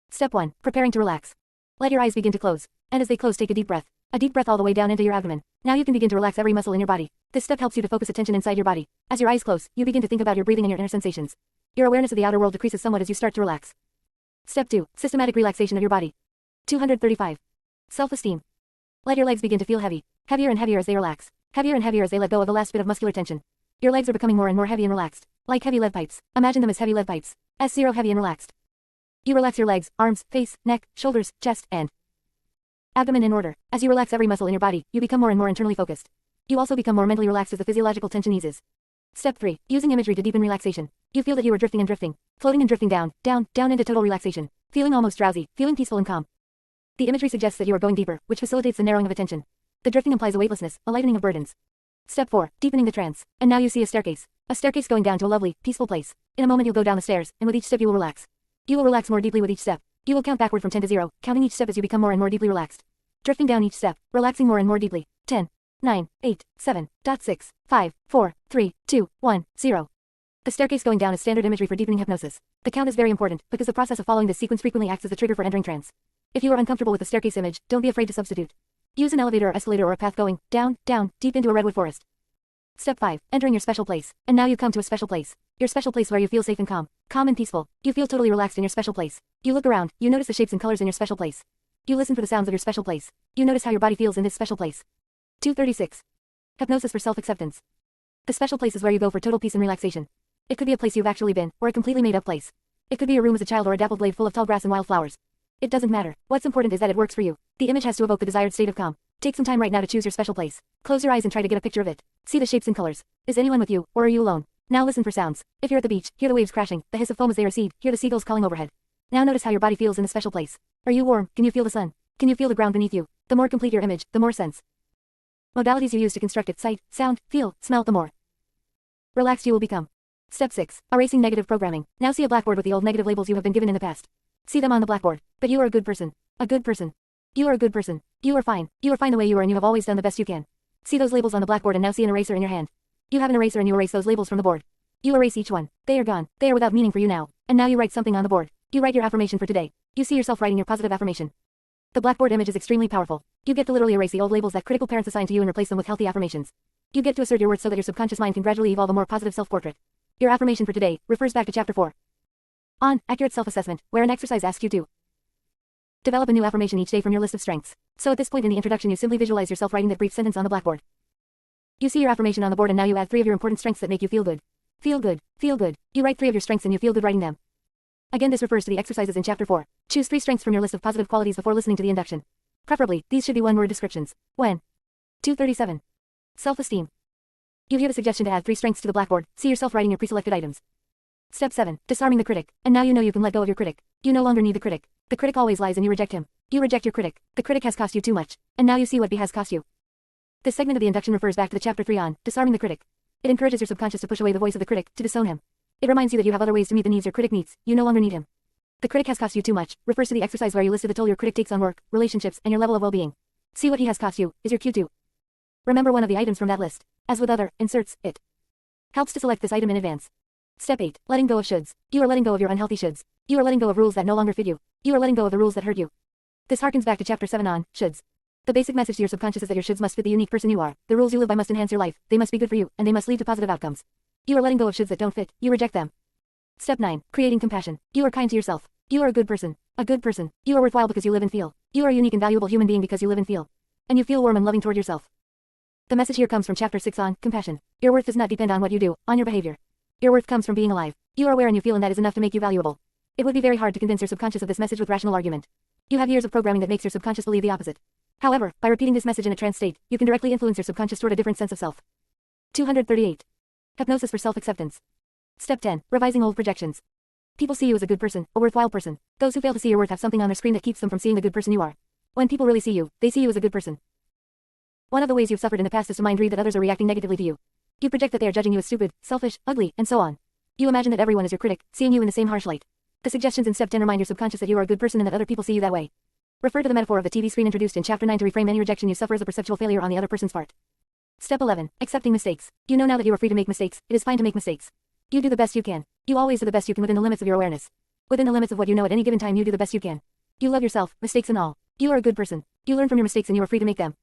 Step 1. Preparing to relax. Let your eyes begin to close. And as they close, take a deep breath. A deep breath all the way down into your abdomen. Now you can begin to relax every muscle in your body. This step helps you to focus attention inside your body. As your eyes close, you begin to think about your breathing and your inner sensations. Your awareness of the outer world decreases somewhat as you start to relax. Step 2. Systematic relaxation of your body. 235. Self-esteem. Let your legs begin to feel heavy. Heavier and heavier as they relax. Heavier and heavier as they let go of the last bit of muscular tension. Your legs are becoming more and more heavy and relaxed. Like heavy lead pipes. Imagine them as heavy lead pipes. S0 heavy and relaxed. You relax your legs, arms, face, neck, shoulders, chest, and abdomen in order. As you relax every muscle in your body, you become more and more internally focused. You also become more mentally relaxed as the physiological tension eases. Step 3. Using imagery to deepen relaxation. You feel that you are drifting and drifting, floating and drifting down, down, down into total relaxation. Feeling almost drowsy, feeling peaceful and calm. The imagery suggests that you are going deeper, which facilitates the narrowing of attention. The drifting implies a weightlessness, a lightening of burdens. Step 4. Deepening the trance. And now you see a staircase. A staircase going down to a lovely, peaceful place. In a moment you'll go down the stairs, and with each step you will relax. You will relax more deeply with each step. You will count backward from 10 to 0, counting each step as you become more and more deeply relaxed. Drifting down each step, relaxing more and more deeply. 10, 9, 8, 7, 6, 5, 4, 3, 2, 1, 0. The staircase going down is standard imagery for deepening hypnosis. The count is very important, because the process of following this sequence frequently acts as the trigger for entering trance. If you are uncomfortable with the staircase image, don't be afraid to substitute. Use an elevator or escalator or a path going down, down, deep into a redwood forest. Step 5. Entering your special place. And now you come to a special place. Your special place where you feel safe and calm. Calm and peaceful. You feel totally relaxed in your special place. You look around, you notice the shapes and colors in your special place. You listen for the sounds of your special place. You notice how your body feels in this special place. 236. Hypnosis for self-acceptance. The special place is where you go for total peace and relaxation. It could be a place you've actually been, or a completely made-up place. It could be a room as a child or a dappled glade full of tall grass and wildflowers. It doesn't matter. What's important is that it works for you. The image has to evoke the desired state of calm. Take some time right now to choose your special place. Close your eyes and try to get a picture of it. See the shapes and colors. Is anyone with you, or are you alone? Now listen for sounds. If you're at the beach, hear the waves crashing, the hiss of foam as they recede, hear the seagulls calling overhead. Now notice how your body feels in the special place. Are you warm? Can you feel the sun? Can you feel the ground beneath you? The more complete your image, the more sense modalities you use to construct it: sight, sound, feel, smell, the more relaxed you will become. Step 6. Erasing negative programming. Now see a blackboard with the old negative labels you have been given in the past. See them on the blackboard. But you are a good person. A good person. You are a good person. You are fine. You are fine the way you are and you have always done the best you can. See those labels on the blackboard and now see an eraser in your hand. You have an eraser and you erase those labels from the board. You erase each one. They are gone. They are without meaning for you now. And now you write something on the board. You write your affirmation for today. You see yourself writing your positive affirmation. The blackboard image is extremely powerful. You get to literally erase the old labels that critical parents assign to you and replace them with healthy affirmations. You get to assert your worth so that your subconscious mind can gradually evolve a more positive self-portrait. Your affirmation for today refers back to chapter 4. On accurate self-assessment, where an exercise asks you to develop a new affirmation each day from your list of strengths. So at this point in the introduction you simply visualize yourself writing that brief sentence on the blackboard. You see your affirmation on the board and now you add 3 of your important strengths that make you feel good. Feel good. Feel good. You write 3 of your strengths and you feel good writing them. Again, this refers to the exercises in Chapter 4. Choose 3 strengths from your list of positive qualities before listening to the induction. Preferably, these should be one-word descriptions. When? 237. Self-esteem. You hear the suggestion to add 3 strengths to the blackboard. See yourself writing your pre-selected items. Step 7. Disarming the critic. And now you know you can let go of your critic. You no longer need the critic. The critic always lies and you reject him. You reject your critic. The critic has cost you too much. And now you see what B has cost you. This segment of the induction refers back to the Chapter 3 on disarming the critic. It encourages your subconscious to push away the voice of the critic, to disown him. It reminds you that you have other ways to meet the needs your critic meets. You no longer need him. The critic has cost you too much refers to the exercise where you listed the toll your critic takes on work, relationships, and your level of well-being. See what he has cost you is your cue to remember one of the items from that list. As with other inserts, it helps to select this item in advance. Step 8. Letting go of shoulds. You are letting go of your unhealthy shoulds. You are letting go of rules that no longer fit you. You are letting go of the rules that hurt you. This harkens back to Chapter 7 on shoulds. The basic message to your subconscious is that your shoulds must fit the unique person you are. The rules you live by must enhance your life. They must be good for you, and they must lead to positive outcomes. You are letting go of shoulds that don't fit. You reject them. Step 9. Creating compassion. You are kind to yourself. You are a good person. A good person. You are worthwhile because you live and feel. You are a unique and valuable human being because you live and feel. And you feel warm and loving toward yourself. The message here comes from Chapter 6 on compassion. Your worth does not depend on what you do, on your behavior. Your worth comes from being alive. You are aware and you feel, and that is enough to make you valuable. It would be very hard to convince your subconscious of this message with rational argument. You have years of programming that makes your subconscious believe the opposite. However, by repeating this message in a trance state, you can directly influence your subconscious toward a different sense of self. 238. Hypnosis for self-acceptance. Step 10. Revising old projections. People see you as a good person, a worthwhile person. Those who fail to see your worth have something on their screen that keeps them from seeing the good person you are. When people really see you, they see you as a good person. One of the ways you've suffered in the past is to mind read that others are reacting negatively to you. You project that they are judging you as stupid, selfish, ugly, and so on. You imagine that everyone is your critic, seeing you in the same harsh light. The suggestions in Step 10 remind your subconscious that you are a good person and that other people see you that way. Refer to the metaphor of the TV screen introduced in Chapter 9 to reframe any rejection you suffer as a perceptual failure on the other person's part. Step 11. Accepting mistakes. You know now that you are free to make mistakes. It is fine to make mistakes. You do the best you can. You always do the best you can within the limits of your awareness. Within the limits of what you know at any given time, you do the best you can. You love yourself, mistakes and all. You are a good person. You learn from your mistakes and you are free to make them.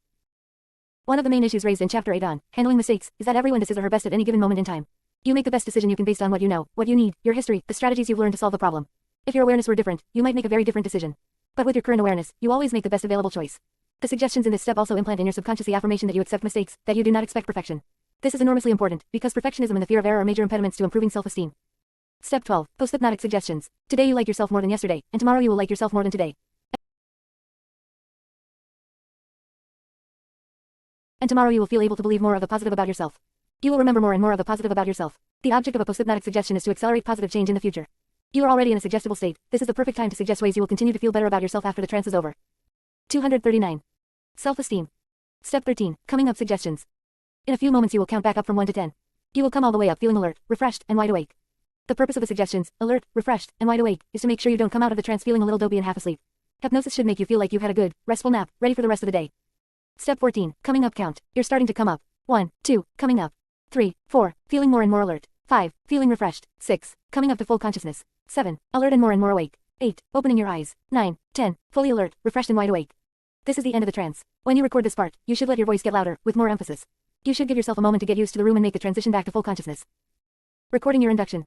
One of the main issues raised in Chapter 8 on handling mistakes is that everyone does his or her best at any given moment in time. You make the best decision you can based on what you know, what you need, your history, the strategies you've learned to solve the problem. If your awareness were different, you might make a very different decision. But with your current awareness, you always make the best available choice. The suggestions in this step also implant in your subconscious the affirmation that you accept mistakes, that you do not expect perfection. This is enormously important, because perfectionism and the fear of error are major impediments to improving self-esteem. Step 12. Post-hypnotic suggestions. Today you like yourself more than yesterday, and tomorrow you will like yourself more than today. And tomorrow you will feel able to believe more of the positive about yourself. You will remember more and more of the positive about yourself. The object of a post-hypnotic suggestion is to accelerate positive change in the future. You are already in a suggestible state. This is the perfect time to suggest ways you will continue to feel better about yourself after the trance is over. 239. Self-esteem. Step 13. Coming up suggestions. In a few moments you will count back up from 1 to 10. You will come all the way up feeling alert, refreshed, and wide awake. The purpose of the suggestions, alert, refreshed, and wide awake, is to make sure you don't come out of the trance feeling a little dopey and half asleep. Hypnosis should make you feel like you've had a good, restful nap, ready for the rest of the day. Step 14. Coming up count. You're starting to come up. 1, 2, coming up. 3, 4, feeling more and more alert. 5, feeling refreshed. 6, coming up to full consciousness. 7, alert and more awake. 8, opening your eyes. 9, 10, fully alert, refreshed and wide awake. This is the end of the trance. When you record this part, you should let your voice get louder, with more emphasis. You should give yourself a moment to get used to the room and make the transition back to full consciousness. Recording your induction.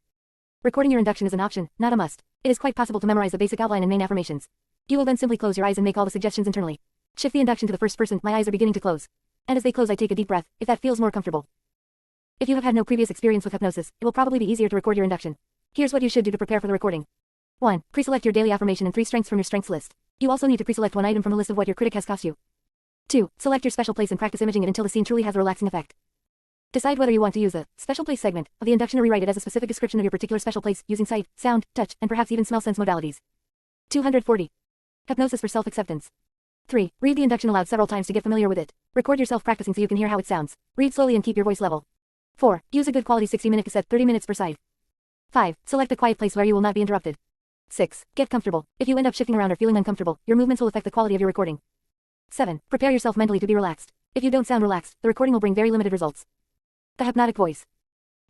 Recording your induction is an option, not a must. It is quite possible to memorize the basic outline and main affirmations. You will then simply close your eyes and make all the suggestions internally. Shift the induction to the first person. My eyes are beginning to close. And as they close I take a deep breath, if that feels more comfortable. If you have had no previous experience with hypnosis, it will probably be easier to record your induction. Here's what you should do to prepare for the recording. 1. Pre-select your daily affirmation and 3 strengths from your strengths list. You also need to pre-select one item from a list of what your critic has cost you. 2. Select your special place and practice imaging it until the scene truly has a relaxing effect. Decide whether you want to use a special place segment of the induction or rewrite it as a specific description of your particular special place using sight, sound, touch, and perhaps even smell sense modalities. 240. Hypnosis for self-acceptance. 3. Read the induction aloud several times to get familiar with it. Record yourself practicing so you can hear how it sounds. Read slowly and keep your voice level. 4. Use a good quality 60-minute cassette, 30 minutes per side. 5. Select a quiet place where you will not be interrupted. 6. Get comfortable. If you end up shifting around or feeling uncomfortable, your movements will affect the quality of your recording. 7. Prepare yourself mentally to be relaxed. If you don't sound relaxed, the recording will bring very limited results. The hypnotic voice.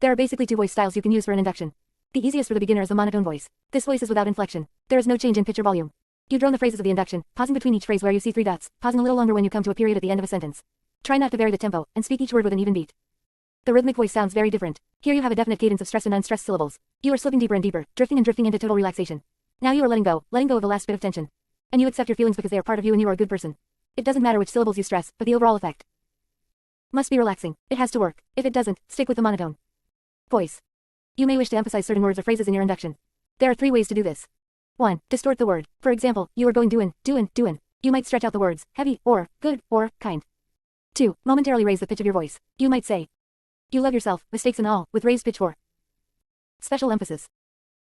There are basically 2 voice styles you can use for an induction. The easiest for the beginner is the monotone voice. This voice is without inflection. There is no change in pitch or volume. You drone the phrases of the induction, pausing between each phrase where you see 3 dots, pausing a little longer when you come to a period at the end of a sentence. Try not to vary the tempo, and speak each word with an even beat. The rhythmic voice sounds very different. Here you have a definite cadence of stressed and unstressed syllables. You are slipping deeper and deeper, drifting and drifting into total relaxation. Now you are letting go of the last bit of tension. And you accept your feelings because they are part of you and you are a good person. It doesn't matter which syllables you stress, but the overall effect must be relaxing. It has to work. If it doesn't, stick with the monotone voice. You may wish to emphasize certain words or phrases in your induction. There are 3 ways to do this. 1. Distort the word. For example, you are going doin'. You might stretch out the words, heavy, or, good, or, kind. 2. Momentarily raise the pitch of your voice. You might say, you love yourself, mistakes and all, with raised pitch for special emphasis.